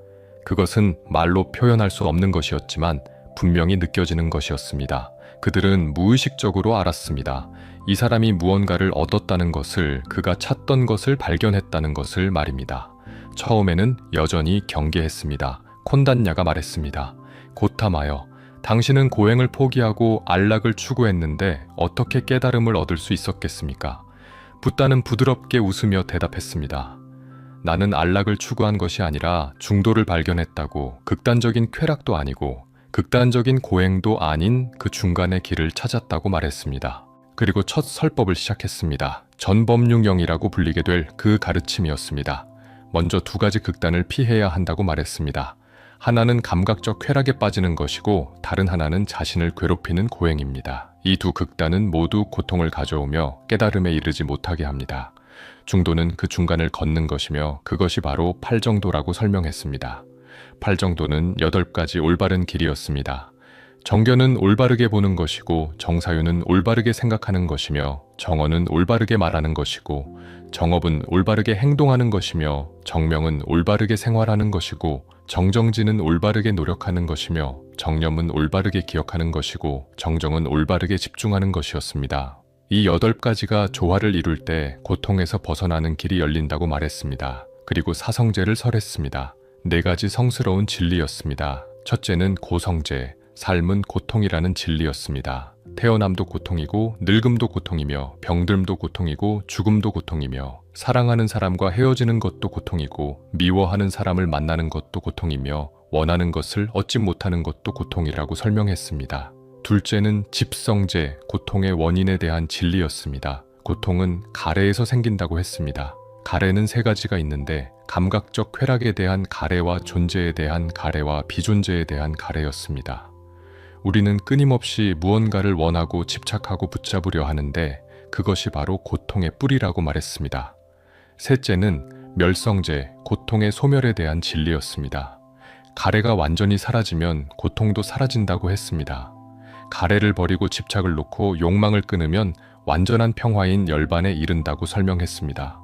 그것은 말로 표현할 수 없는 것이었지만 분명히 느껴지는 것이었습니다. 그들은 무의식적으로 알았습니다. 이 사람이 무언가를 얻었다는 것을, 그가 찾던 것을 발견했다는 것을 말입니다. 처음에는 여전히 경계했습니다. 콘단냐가 말했습니다. 고타마여, 당신은 고행을 포기하고 안락을 추구했는데 어떻게 깨달음을 얻을 수 있었겠습니까? 붓다는 부드럽게 웃으며 대답했습니다. 나는 안락을 추구한 것이 아니라 중도를 발견했다고, 극단적인 쾌락도 아니고 극단적인 고행도 아닌 그 중간의 길을 찾았다고 말했습니다. 그리고 첫 설법을 시작했습니다. 전범융영이라고 불리게 될 그 가르침이었습니다. 먼저 2가지 극단을 피해야 한다고 말했습니다. 하나는 감각적 쾌락에 빠지는 것이고 다른 하나는 자신을 괴롭히는 고행입니다. 이 2 극단은 모두 고통을 가져오며 깨달음에 이르지 못하게 합니다. 중도는 그 중간을 걷는 것이며 그것이 바로 팔정도라고 설명했습니다. 팔정도는 8가지 올바른 길이었습니다. 정견은 올바르게 보는 것이고 정사유는 올바르게 생각하는 것이며 정언은 올바르게 말하는 것이고 정업은 올바르게 행동하는 것이며 정명은 올바르게 생활하는 것이고 정정지는 올바르게 노력하는 것이며 정념은 올바르게 기억하는 것이고 정정은 올바르게 집중하는 것이었습니다. 이 8가지가 조화를 이룰 때 고통에서 벗어나는 길이 열린다고 말했습니다. 그리고 사성제를 설했습니다. 4가지 성스러운 진리였습니다. 첫째는 고성제, 삶은 고통이라는 진리였습니다. 태어남도 고통이고 늙음도 고통이며 병듦도 고통이고 죽음도 고통이며 사랑하는 사람과 헤어지는 것도 고통이고 미워하는 사람을 만나는 것도 고통이며 원하는 것을 얻지 못하는 것도 고통이라고 설명했습니다. 둘째는 집성제, 고통의 원인에 대한 진리였습니다. 고통은 가래에서 생긴다고 했습니다. 가래는 3가지가 있는데 감각적 쾌락에 대한 가래와 존재에 대한 가래와 비존재에 대한 가래였습니다. 우리는 끊임없이 무언가를 원하고 집착하고 붙잡으려 하는데 그것이 바로 고통의 뿌리라고 말했습니다. 셋째는 멸성제, 고통의 소멸에 대한 진리였습니다. 가래가 완전히 사라지면 고통도 사라진다고 했습니다. 가래를 버리고 집착을 놓고 욕망을 끊으면 완전한 평화인 열반에 이른다고 설명했습니다.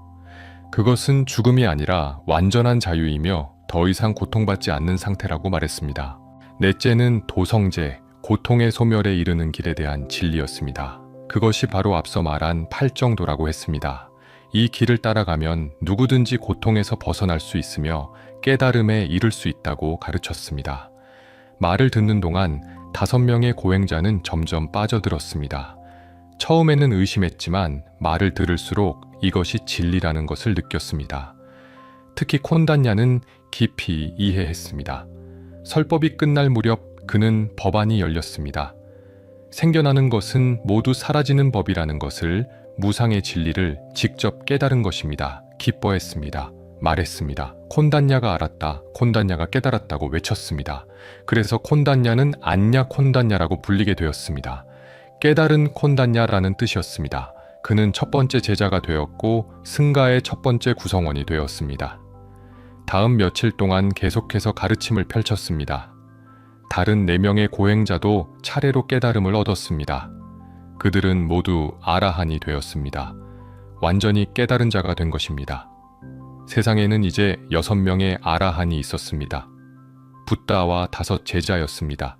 그것은 죽음이 아니라 완전한 자유이며 더 이상 고통받지 않는 상태라고 말했습니다. 넷째는 도성제, 고통의 소멸에 이르는 길에 대한 진리였습니다. 그것이 바로 앞서 말한 팔정도라고 했습니다. 이 길을 따라가면 누구든지 고통에서 벗어날 수 있으며 깨달음에 이를 수 있다고 가르쳤습니다. 말을 듣는 동안 5명의 고행자는 점점 빠져들었습니다. 처음에는 의심했지만 말을 들을수록 이것이 진리라는 것을 느꼈습니다. 특히 콘단냐는 깊이 이해했습니다. 설법이 끝날 무렵 그는 법안이 열렸습니다. 생겨나는 것은 모두 사라지는 법이라는 것을, 무상의 진리를 직접 깨달은 것입니다. 기뻐했습니다. 말했습니다. 콘단냐가 알았다. 콘단냐가 깨달았다고 외쳤습니다. 그래서 콘단냐는 안냐 콘단냐라고 불리게 되었습니다. 깨달은 콘단냐라는 뜻이었습니다. 그는 첫 번째 제자가 되었고 승가의 첫 번째 구성원이 되었습니다. 다음 며칠 동안 계속해서 가르침을 펼쳤습니다. 다른 4명의 고행자도 차례로 깨달음을 얻었습니다. 그들은 모두 아라한이 되었습니다. 완전히 깨달은 자가 된 것입니다. 세상에는 이제 6명의 아라한이 있었습니다. 붓다와 5 제자였습니다.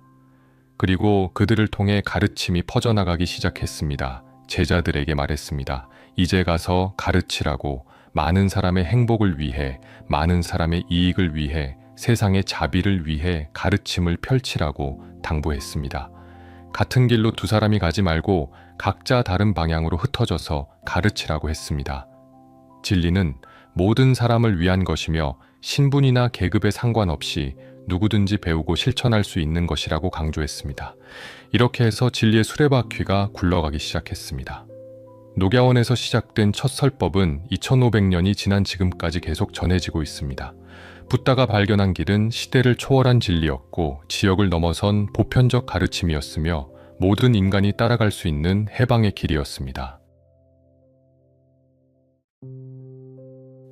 그리고 그들을 통해 가르침이 퍼져나가기 시작했습니다. 제자들에게 말했습니다. 이제 가서 가르치라고, 많은 사람의 행복을 위해, 많은 사람의 이익을 위해, 세상의 자비를 위해 가르침을 펼치라고 당부했습니다. 같은 길로 2 사람이 가지 말고 각자 다른 방향으로 흩어져서 가르치라고 했습니다. 진리는 모든 사람을 위한 것이며 신분이나 계급에 상관없이 누구든지 배우고 실천할 수 있는 것이라고 강조했습니다. 이렇게 해서 진리의 수레바퀴가 굴러가기 시작했습니다. 녹야원에서 시작된 첫 설법은 2500년이 지난 지금까지 계속 전해지고 있습니다. 붓다가 발견한 길은 시대를 초월한 진리였고 지역을 넘어선 보편적 가르침이었으며 모든 인간이 따라갈 수 있는 해방의 길이었습니다.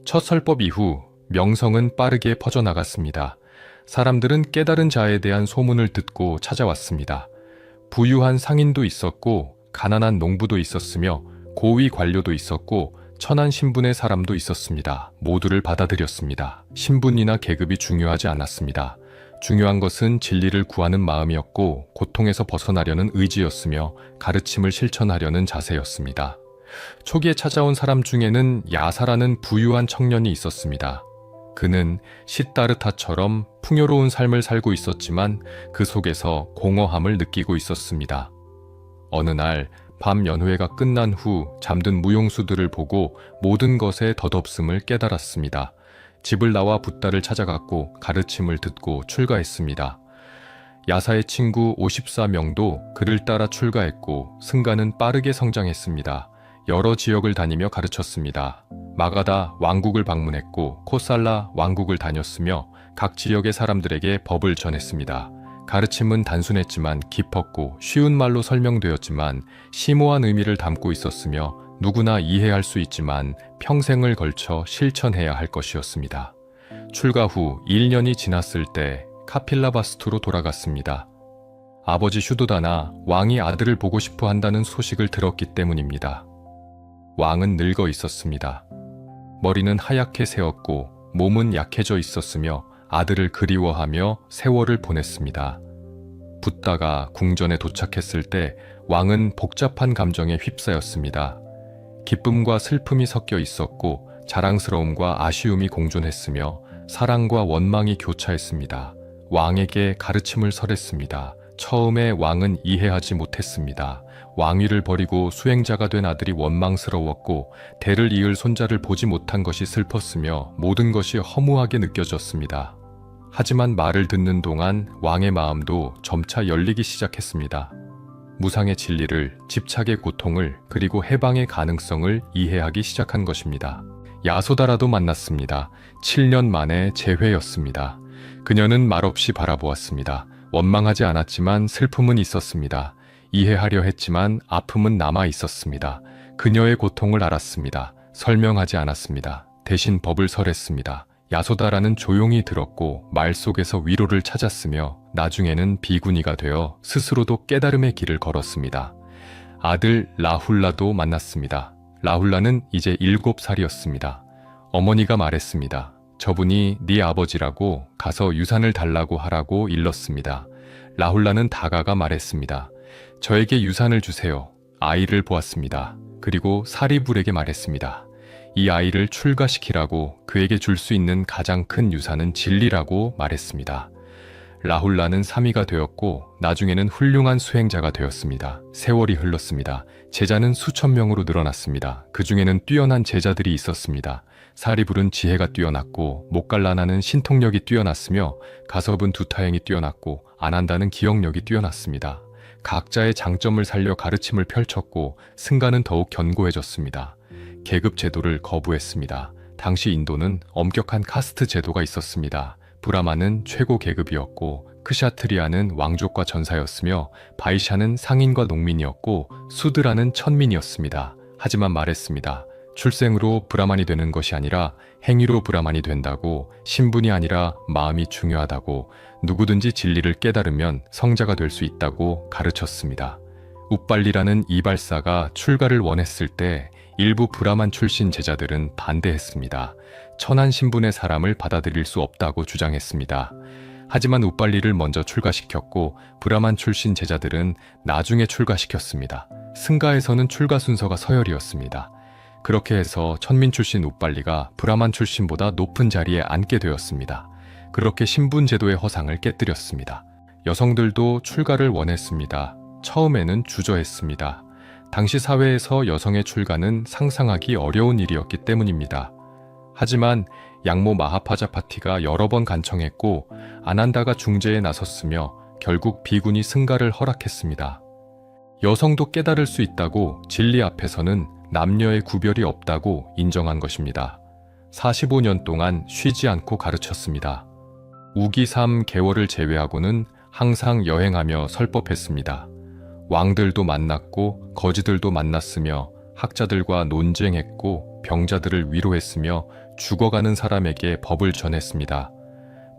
첫 설법 이후 명성은 빠르게 퍼져나갔습니다. 사람들은 깨달은 자에 대한 소문을 듣고 찾아왔습니다. 부유한 상인도 있었고 가난한 농부도 있었으며 고위 관료도 있었고 천한 신분의 사람도 있었습니다. 모두를 받아들였습니다. 신분이나 계급이 중요하지 않았습니다. 중요한 것은 진리를 구하는 마음이었고 고통에서 벗어나려는 의지였으며 가르침을 실천하려는 자세였습니다. 초기에 찾아온 사람 중에는 야사라는 부유한 청년이 있었습니다. 그는 시다르타처럼 풍요로운 삶을 살고 있었지만 그 속에서 공허함을 느끼고 있었습니다. 어느 날 밤 연회가 끝난 후 잠든 무용수들을 보고 모든 것의 덧없음을 깨달았습니다. 집을 나와 붓다를 찾아갔고 가르침을 듣고 출가했습니다. 야사의 친구 54명도 그를 따라 출가했고 승가는 빠르게 성장했습니다. 여러 지역을 다니며 가르쳤습니다. 마가다 왕국을 방문했고 코살라 왕국을 다녔으며 각 지역의 사람들에게 법을 전했습니다. 가르침은 단순했지만 깊었고 쉬운 말로 설명되었지만 심오한 의미를 담고 있었으며 누구나 이해할 수 있지만 평생을 걸쳐 실천해야 할 것이었습니다. 출가 후 1년이 지났을 때 카필라바스투로 돌아갔습니다. 아버지 슈도다나 왕이 아들을 보고 싶어 한다는 소식을 들었기 때문입니다. 왕은 늙어 있었습니다. 머리는 하얗게 새었고 몸은 약해져 있었으며 아들을 그리워하며 세월을 보냈습니다. 붓다가 궁전에 도착했을 때 왕은 복잡한 감정에 휩싸였습니다. 기쁨과 슬픔이 섞여 있었고 자랑스러움과 아쉬움이 공존했으며 사랑과 원망이 교차했습니다. 왕에게 가르침을 설했습니다. 처음에 왕은 이해하지 못했습니다. 왕위를 버리고 수행자가 된 아들이 원망스러웠고 대를 이을 손자를 보지 못한 것이 슬펐으며 모든 것이 허무하게 느껴졌습니다. 하지만 말을 듣는 동안 왕의 마음도 점차 열리기 시작했습니다. 무상의 진리를, 집착의 고통을, 그리고 해방의 가능성을 이해하기 시작한 것입니다. 야소다라도 만났습니다. 7년 만에 재회였습니다. 그녀는 말없이 바라보았습니다. 원망하지 않았지만 슬픔은 있었습니다. 이해하려 했지만 아픔은 남아 있었습니다. 그녀의 고통을 알았습니다. 설명하지 않았습니다. 대신 법을 설했습니다. 야소다라는 조용히 들었고 말 속에서 위로를 찾았으며 나중에는 비구니가 되어 스스로도 깨달음의 길을 걸었습니다. 아들 라훌라도 만났습니다. 라훌라는 이제 7살이었습니다. 어머니가 말했습니다. 저분이 네 아버지라고 가서 유산을 달라고 하라고 일렀습니다. 라훌라는 다가가 말했습니다. 저에게 유산을 주세요. 아이를 보았습니다. 그리고 사리불에게 말했습니다. 이 아이를 출가시키라고 그에게 줄 수 있는 가장 큰 유산은 진리라고 말했습니다. 라훌라는 3위가 되었고 나중에는 훌륭한 수행자가 되었습니다. 세월이 흘렀습니다. 제자는 수천 명으로 늘어났습니다. 그 중에는 뛰어난 제자들이 있었습니다. 사리불은 지혜가 뛰어났고 목갈라나는 신통력이 뛰어났으며 가섭은 두타행이 뛰어났고 안한다는 기억력이 뛰어났습니다. 각자의 장점을 살려 가르침을 펼쳤고 승가는 더욱 견고해졌습니다. 계급 제도를 거부했습니다. 당시 인도는 엄격한 카스트 제도가 있었습니다. 브라마는 최고 계급이었고 크샤트리아는 왕족과 전사였으며 바이샤는 상인과 농민이었고 수드라는 천민이었습니다. 하지만 말했습니다. 출생으로 브라만이 되는 것이 아니라 행위로 브라만이 된다고, 신분이 아니라 마음이 중요하다고, 누구든지 진리를 깨달으면 성자가 될 수 있다고 가르쳤습니다. 우빨리라는 이발사가 출가를 원했을 때 일부 브라만 출신 제자들은 반대했습니다. 천한 신분의 사람을 받아들일 수 없다고 주장했습니다. 하지만 우빨리를 먼저 출가시켰고 브라만 출신 제자들은 나중에 출가시켰습니다. 승가에서는 출가 순서가 서열이었습니다. 그렇게 해서 천민 출신 우빨리가 브라만 출신보다 높은 자리에 앉게 되었습니다. 그렇게 신분 제도의 허상을 깨뜨렸습니다. 여성들도 출가를 원했습니다. 처음에는 주저했습니다. 당시 사회에서 여성의 출가는 상상하기 어려운 일이었기 때문입니다. 하지만 양모 마하파자파티가 여러 번 간청했고 아난다가 중재에 나섰으며 결국 비군이 승가를 허락했습니다. 여성도 깨달을 수 있다고 진리 앞에서는 남녀의 구별이 없다고 인정한 것입니다. 45년 동안 쉬지 않고 가르쳤습니다. 우기 3개월을 제외하고는 항상 여행하며 설법했습니다. 왕들도 만났고 거지들도 만났으며 학자들과 논쟁했고 병자들을 위로했으며 죽어가는 사람에게 법을 전했습니다.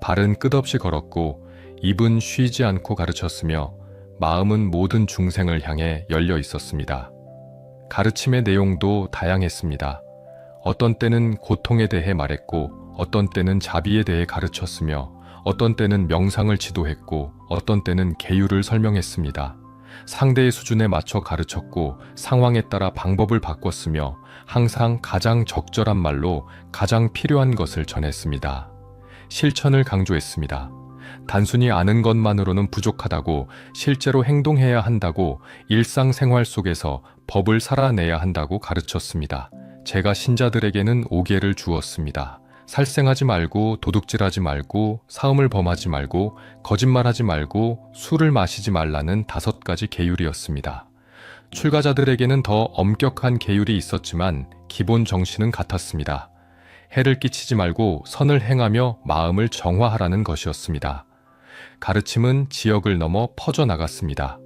발은 끝없이 걸었고 입은 쉬지 않고 가르쳤으며 마음은 모든 중생을 향해 열려 있었습니다. 가르침의 내용도 다양했습니다. 어떤 때는 고통에 대해 말했고 어떤 때는 자비에 대해 가르쳤으며 어떤 때는 명상을 지도했고 어떤 때는 계율을 설명했습니다. 상대의 수준에 맞춰 가르쳤고 상황에 따라 방법을 바꿨으며 항상 가장 적절한 말로 가장 필요한 것을 전했습니다. 실천을 강조했습니다. 단순히 아는 것만으로는 부족하다고, 실제로 행동해야 한다고, 일상생활 속에서 법을 살아내야 한다고 가르쳤습니다. 제가 신자들에게는 5개를 주었습니다. 살생하지 말고, 도둑질하지 말고, 사음을 범하지 말고, 거짓말하지 말고, 술을 마시지 말라는 5가지 계율이었습니다. 출가자들에게는 더 엄격한 계율이 있었지만 기본 정신은 같았습니다. 해를 끼치지 말고 선을 행하며 마음을 정화하라는 것이었습니다. 가르침은 지역을 넘어 퍼져나갔습니다.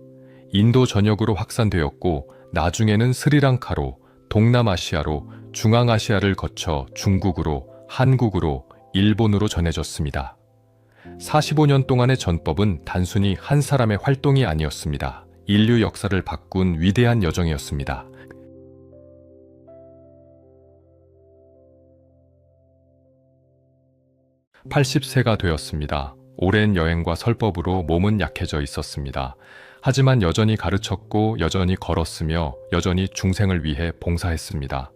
인도 전역으로 확산되었고 나중에는 스리랑카로, 동남아시아로, 중앙아시아를 거쳐 중국으로, 한국으로, 일본으로 전해졌습니다. 45년 동안의 전법은 단순히 한 사람의 활동이 아니었습니다. 인류 역사를 바꾼 위대한 여정이었습니다. 80세가 되었습니다. 오랜 여행과 설법으로 몸은 약해져 있었습니다. 하지만 여전히 가르쳤고 여전히 걸었으며 여전히 중생을 위해 봉사했습니다.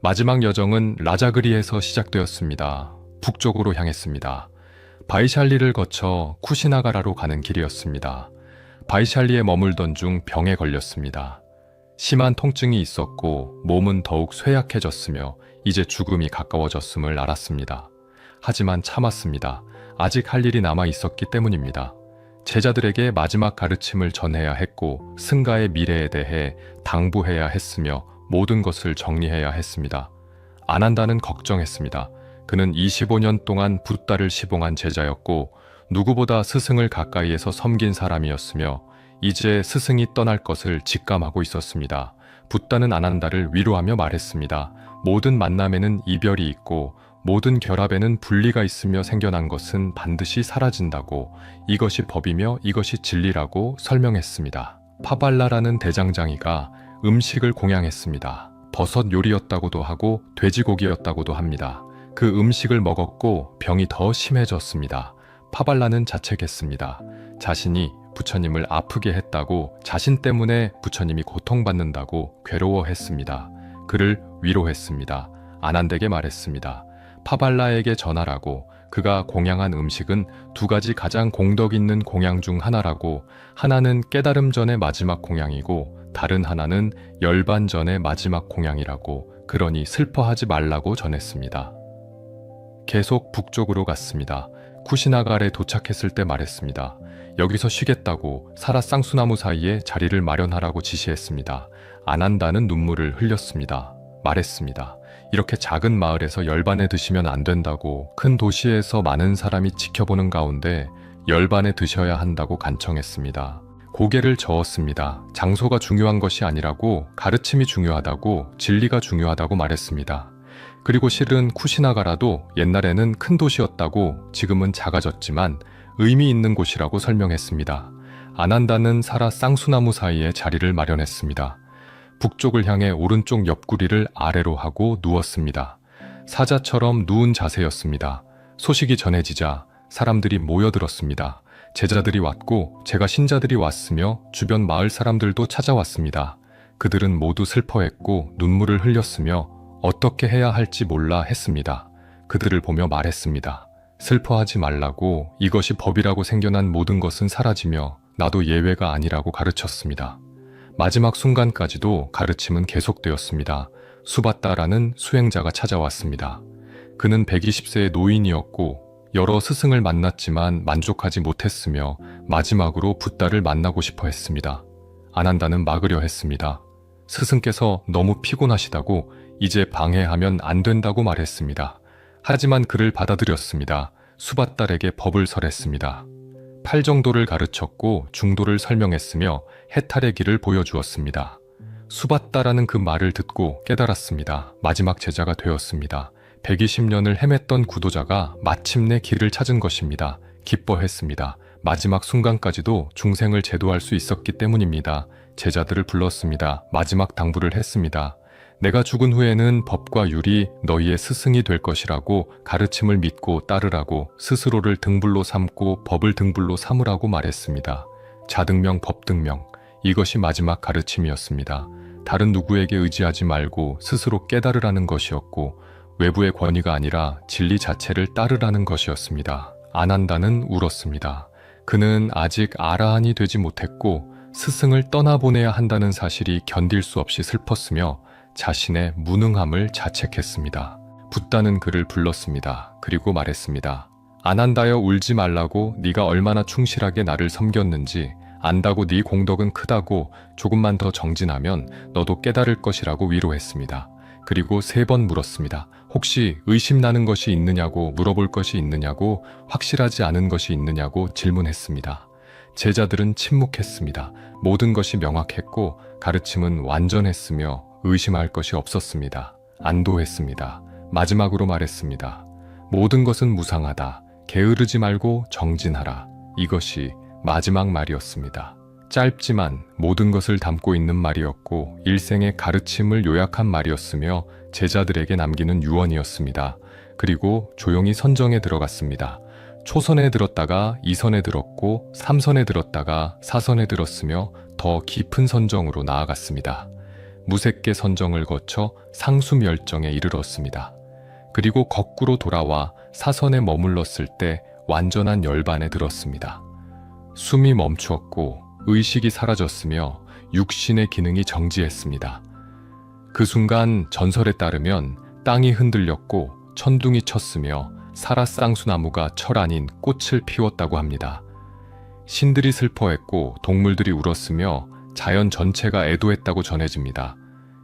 마지막 여정은 라자그리에서 시작되었습니다. 북쪽으로 향했습니다. 바이샬리를 거쳐 쿠시나가라로 가는 길이었습니다. 바이샬리에 머물던 중 병에 걸렸습니다. 심한 통증이 있었고 몸은 더욱 쇠약해졌으며 이제 죽음이 가까워졌음을 알았습니다. 하지만 참았습니다. 아직 할 일이 남아 있었기 때문입니다. 제자들에게 마지막 가르침을 전해야 했고 승가의 미래에 대해 당부해야 했으며 모든 것을 정리해야 했습니다. 안한다는 걱정했습니다. 그는 25년 동안 붓다를 시봉한 제자였고 누구보다 스승을 가까이에서 섬긴 사람이었으며 이제 스승이 떠날 것을 직감하고 있었습니다. 붓다는 안한다를 위로하며 말했습니다. 모든 만남에는 이별이 있고 모든 결합에는 분리가 있으며 생겨난 것은 반드시 사라진다고, 이것이 법이며 이것이 진리라고 설명했습니다. 파발라라는 대장장이가 음식을 공양했습니다. 버섯 요리였다고도 하고 돼지고기였다고도 합니다. 그 음식을 먹었고 병이 더 심해졌습니다. 파발라는 자책했습니다. 자신이 부처님을 아프게 했다고, 자신 때문에 부처님이 고통받는다고 괴로워했습니다. 그를 위로했습니다. 아난데게 말했습니다. 파발라에게 전하라고, 그가 공양한 음식은 두 가지 가장 공덕 있는 공양 중 하나라고, 하나는 깨달음 전의 마지막 공양이고 다른 하나는 열반 전의 마지막 공양이라고, 그러니 슬퍼하지 말라고 전했습니다. 계속 북쪽으로 갔습니다. 쿠시나갈에 도착했을 때 말했습니다. 여기서 쉬겠다고 사라 쌍수나무 사이에 자리를 마련하라고 지시했습니다. 아난다는 눈물을 흘렸습니다. 말했습니다. 이렇게 작은 마을에서 열반에 드시면 안 된다고, 큰 도시에서 많은 사람이 지켜보는 가운데 열반에 드셔야 한다고 간청했습니다. 고개를 저었습니다. 장소가 중요한 것이 아니라고, 가르침이 중요하다고, 진리가 중요하다고 말했습니다. 그리고 실은 쿠시나가라도 옛날에는 큰 도시였다고, 지금은 작아졌지만 의미 있는 곳이라고 설명했습니다. 아난다는 사라 쌍수나무 사이에 자리를 마련했습니다. 북쪽을 향해 오른쪽 옆구리를 아래로 하고 누웠습니다. 사자처럼 누운 자세였습니다. 소식이 전해지자 사람들이 모여들었습니다. 제자들이 왔고 제가 신자들이 왔으며 주변 마을 사람들도 찾아왔습니다. 그들은 모두 슬퍼했고 눈물을 흘렸으며 어떻게 해야 할지 몰라 했습니다. 그들을 보며 말했습니다. 슬퍼하지 말라고, 이것이 법이라고 생겨난 모든 것은 사라지며 나도 예외가 아니라고 가르쳤습니다. 마지막 순간까지도 가르침은 계속되었습니다. 수바따라는 수행자가 찾아왔습니다. 그는 120세의 노인이었고 여러 스승을 만났지만 만족하지 못했으며 마지막으로 붓다를 만나고 싶어 했습니다. 아난다는 막으려 했습니다. 스승께서 너무 피곤하시다고 이제 방해하면 안 된다고 말했습니다. 하지만 그를 받아들였습니다. 수바딸에게 법을 설했습니다. 8정도를 가르쳤고 중도를 설명했으며 해탈의 길을 보여주었습니다. 수바따라는 그 말을 듣고 깨달았습니다. 마지막 제자가 되었습니다. 120년을 헤맸던 구도자가 마침내 길을 찾은 것입니다. 기뻐했습니다. 마지막 순간까지도 중생을 제도할 수 있었기 때문입니다. 제자들을 불렀습니다. 마지막 당부를 했습니다. 내가 죽은 후에는 법과 율이 너희의 스승이 될 것이라고, 가르침을 믿고 따르라고, 스스로를 등불로 삼고 법을 등불로 삼으라고 말했습니다. 자등명 법등명, 이것이 마지막 가르침이었습니다. 다른 누구에게 의지하지 말고 스스로 깨달으라는 것이었고 외부의 권위가 아니라 진리 자체를 따르라는 것이었습니다. 아난다는 울었습니다. 그는 아직 아라한이 되지 못했고 스승을 떠나보내야 한다는 사실이 견딜 수 없이 슬펐으며 자신의 무능함을 자책했습니다. 붓다는 그를 불렀습니다. 그리고 말했습니다. 아난다여 울지 말라고, 네가 얼마나 충실하게 나를 섬겼는지 안다고, 네 공덕은 크다고, 조금만 더 정진하면 너도 깨달을 것이라고 위로했습니다. 그리고 3번 물었습니다. 혹시 의심나는 것이 있느냐고, 물어볼 것이 있느냐고, 확실하지 않은 것이 있느냐고 질문했습니다. 제자들은 침묵했습니다. 모든 것이 명확했고 가르침은 완전했으며 의심할 것이 없었습니다. 안도했습니다. 마지막으로 말했습니다. 모든 것은 무상하다. 게으르지 말고 정진하라. 이것이 마지막 말이었습니다. 짧지만 모든 것을 담고 있는 말이었고 일생의 가르침을 요약한 말이었으며 제자들에게 남기는 유언이었습니다. 그리고 조용히 선정에 들어갔습니다. 초선에 들었다가 2선에 들었고 3선에 들었다가 4선에 들었으며 더 깊은 선정으로 나아갔습니다. 무색계 선정을 거쳐 상수멸정에 이르렀습니다. 그리고 거꾸로 돌아와 4선에 머물렀을 때 완전한 열반에 들었습니다. 숨이 멈추었고 의식이 사라졌으며 육신의 기능이 정지했습니다. 그 순간 전설에 따르면 땅이 흔들렸고 천둥이 쳤으며 사라쌍수나무가 철 아닌 꽃을 피웠다고 합니다. 신들이 슬퍼했고 동물들이 울었으며 자연 전체가 애도했다고 전해집니다.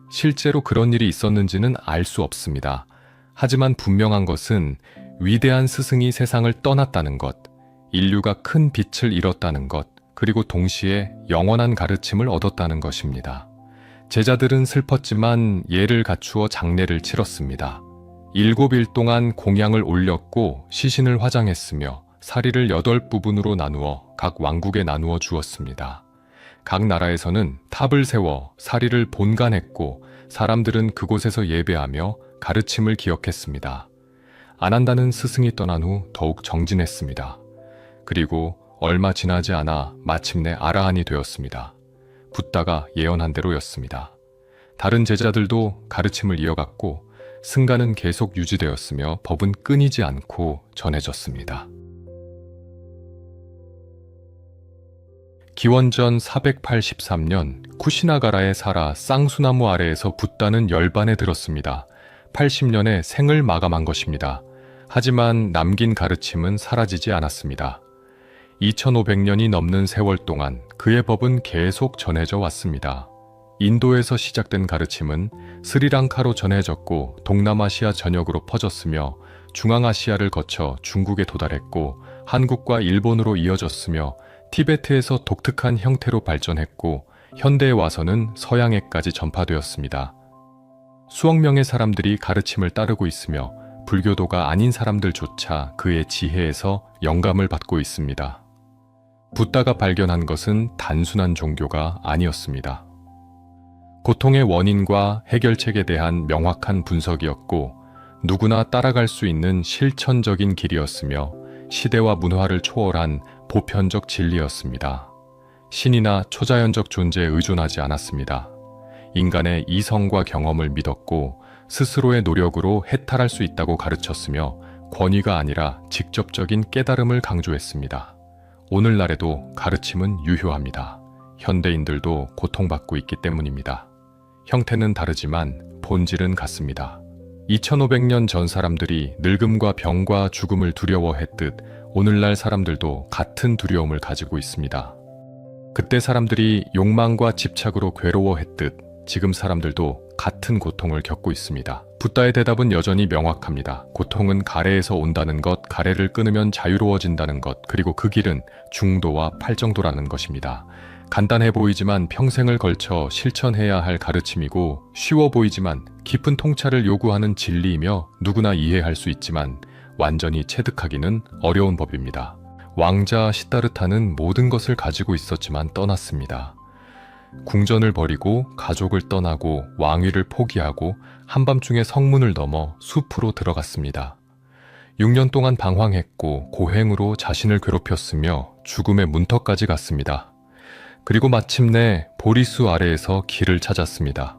실제로 그런 일이 있었는지는 알 수 없습니다. 하지만 분명한 것은 위대한 스승이 세상을 떠났다는 것, 인류가 큰 빛을 잃었다는 것, 그리고 동시에 영원한 가르침을 얻었다는 것입니다. 제자들은 슬펐지만 예를 갖추어 장례를 치렀습니다. 7일 동안 공양을 올렸고 시신을 화장했으며 사리를 8부분으로 나누어 각 왕국에 나누어 주었습니다. 각 나라에서는 탑을 세워 사리를 본관했고 사람들은 그곳에서 예배하며 가르침을 기억했습니다. 아난다는 스승이 떠난 후 더욱 정진했습니다. 그리고 얼마 지나지 않아 마침내 아라한이 되었습니다. 붓다가 예언한 대로였습니다. 다른 제자들도 가르침을 이어갔고 승가는 계속 유지되었으며 법은 끊이지 않고 전해졌습니다. 기원전 483년 쿠시나가라의 사라 쌍수나무 아래에서 붓다는 열반에 들었습니다. 80년의 생을 마감한 것입니다. 하지만 남긴 가르침은 사라지지 않았습니다. 2500년이 넘는 세월 동안 그의 법은 계속 전해져 왔습니다. 인도에서 시작된 가르침은 스리랑카로 전해졌고 동남아시아 전역으로 퍼졌으며 중앙아시아를 거쳐 중국에 도달했고 한국과 일본으로 이어졌으며 티베트에서 독특한 형태로 발전했고 현대에 와서는 서양에까지 전파되었습니다. 수억 명의 사람들이 가르침을 따르고 있으며 불교도가 아닌 사람들조차 그의 지혜에서 영감을 받고 있습니다. 붓다가 발견한 것은 단순한 종교가 아니었습니다. 고통의 원인과 해결책에 대한 명확한 분석이었고 누구나 따라갈 수 있는 실천적인 길이었으며 시대와 문화를 초월한 보편적 진리였습니다. 신이나 초자연적 존재에 의존하지 않았습니다. 인간의 이성과 경험을 믿었고 스스로의 노력으로 해탈할 수 있다고 가르쳤으며 권위가 아니라 직접적인 깨달음을 강조했습니다. 오늘날에도 가르침은 유효합니다. 현대인들도 고통받고 있기 때문입니다. 형태는 다르지만 본질은 같습니다. 2500년 전 사람들이 늙음과 병과 죽음을 두려워했듯 오늘날 사람들도 같은 두려움을 가지고 있습니다. 그때 사람들이 욕망과 집착으로 괴로워했듯 지금 사람들도 같은 고통을 겪고 있습니다. 붓다의 대답은 여전히 명확합니다. 고통은 가래에서 온다는 것, 가래를 끊으면 자유로워진다는 것, 그리고 그 길은 중도와 팔정도라는 것입니다. 간단해 보이지만 평생을 걸쳐 실천해야 할 가르침이고 쉬워 보이지만 깊은 통찰을 요구하는 진리이며 누구나 이해할 수 있지만 완전히 체득하기는 어려운 법입니다. 왕자 시다르타는 모든 것을 가지고 있었지만 떠났습니다. 궁전을 버리고 가족을 떠나고 왕위를 포기하고 한밤중에 성문을 넘어 숲으로 들어갔습니다. 6년 동안 방황했고 고행으로 자신을 괴롭혔으며 죽음의 문턱까지 갔습니다. 그리고 마침내 보리수 아래에서 길을 찾았습니다.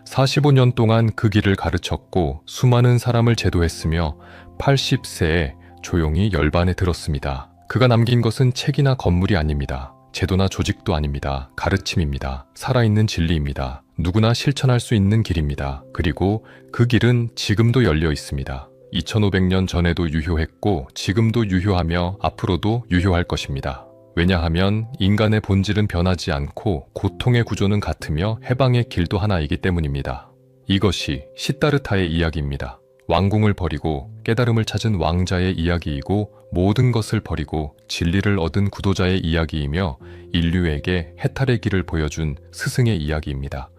45년 동안 그 길을 가르쳤고 수많은 사람을 제도했으며 80세에 조용히 열반에 들었습니다. 그가 남긴 것은 책이나 건물이 아닙니다. 제도나 조직도 아닙니다. 가르침입니다. 살아있는 진리입니다. 누구나 실천할 수 있는 길입니다. 그리고 그 길은 지금도 열려 있습니다. 2500년 전에도 유효했고 지금도 유효하며 앞으로도 유효할 것입니다. 왜냐하면 인간의 본질은 변하지 않고 고통의 구조는 같으며 해방의 길도 하나이기 때문입니다. 이것이 시다르타의 이야기입니다. 왕궁을 버리고 깨달음을 찾은 왕자의 이야기이고 모든 것을 버리고 진리를 얻은 구도자의 이야기이며 인류에게 해탈의 길을 보여준 스승의 이야기입니다.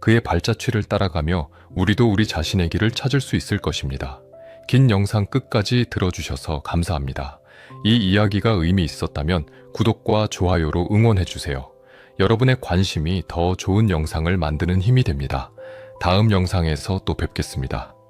그의 발자취를 따라가며 우리도 우리 자신의 길을 찾을 수 있을 것입니다. 긴 영상 끝까지 들어주셔서 감사합니다. 이 이야기가 의미 있었다면 구독과 좋아요로 응원해주세요. 여러분의 관심이 더 좋은 영상을 만드는 힘이 됩니다. 다음 영상에서 또 뵙겠습니다.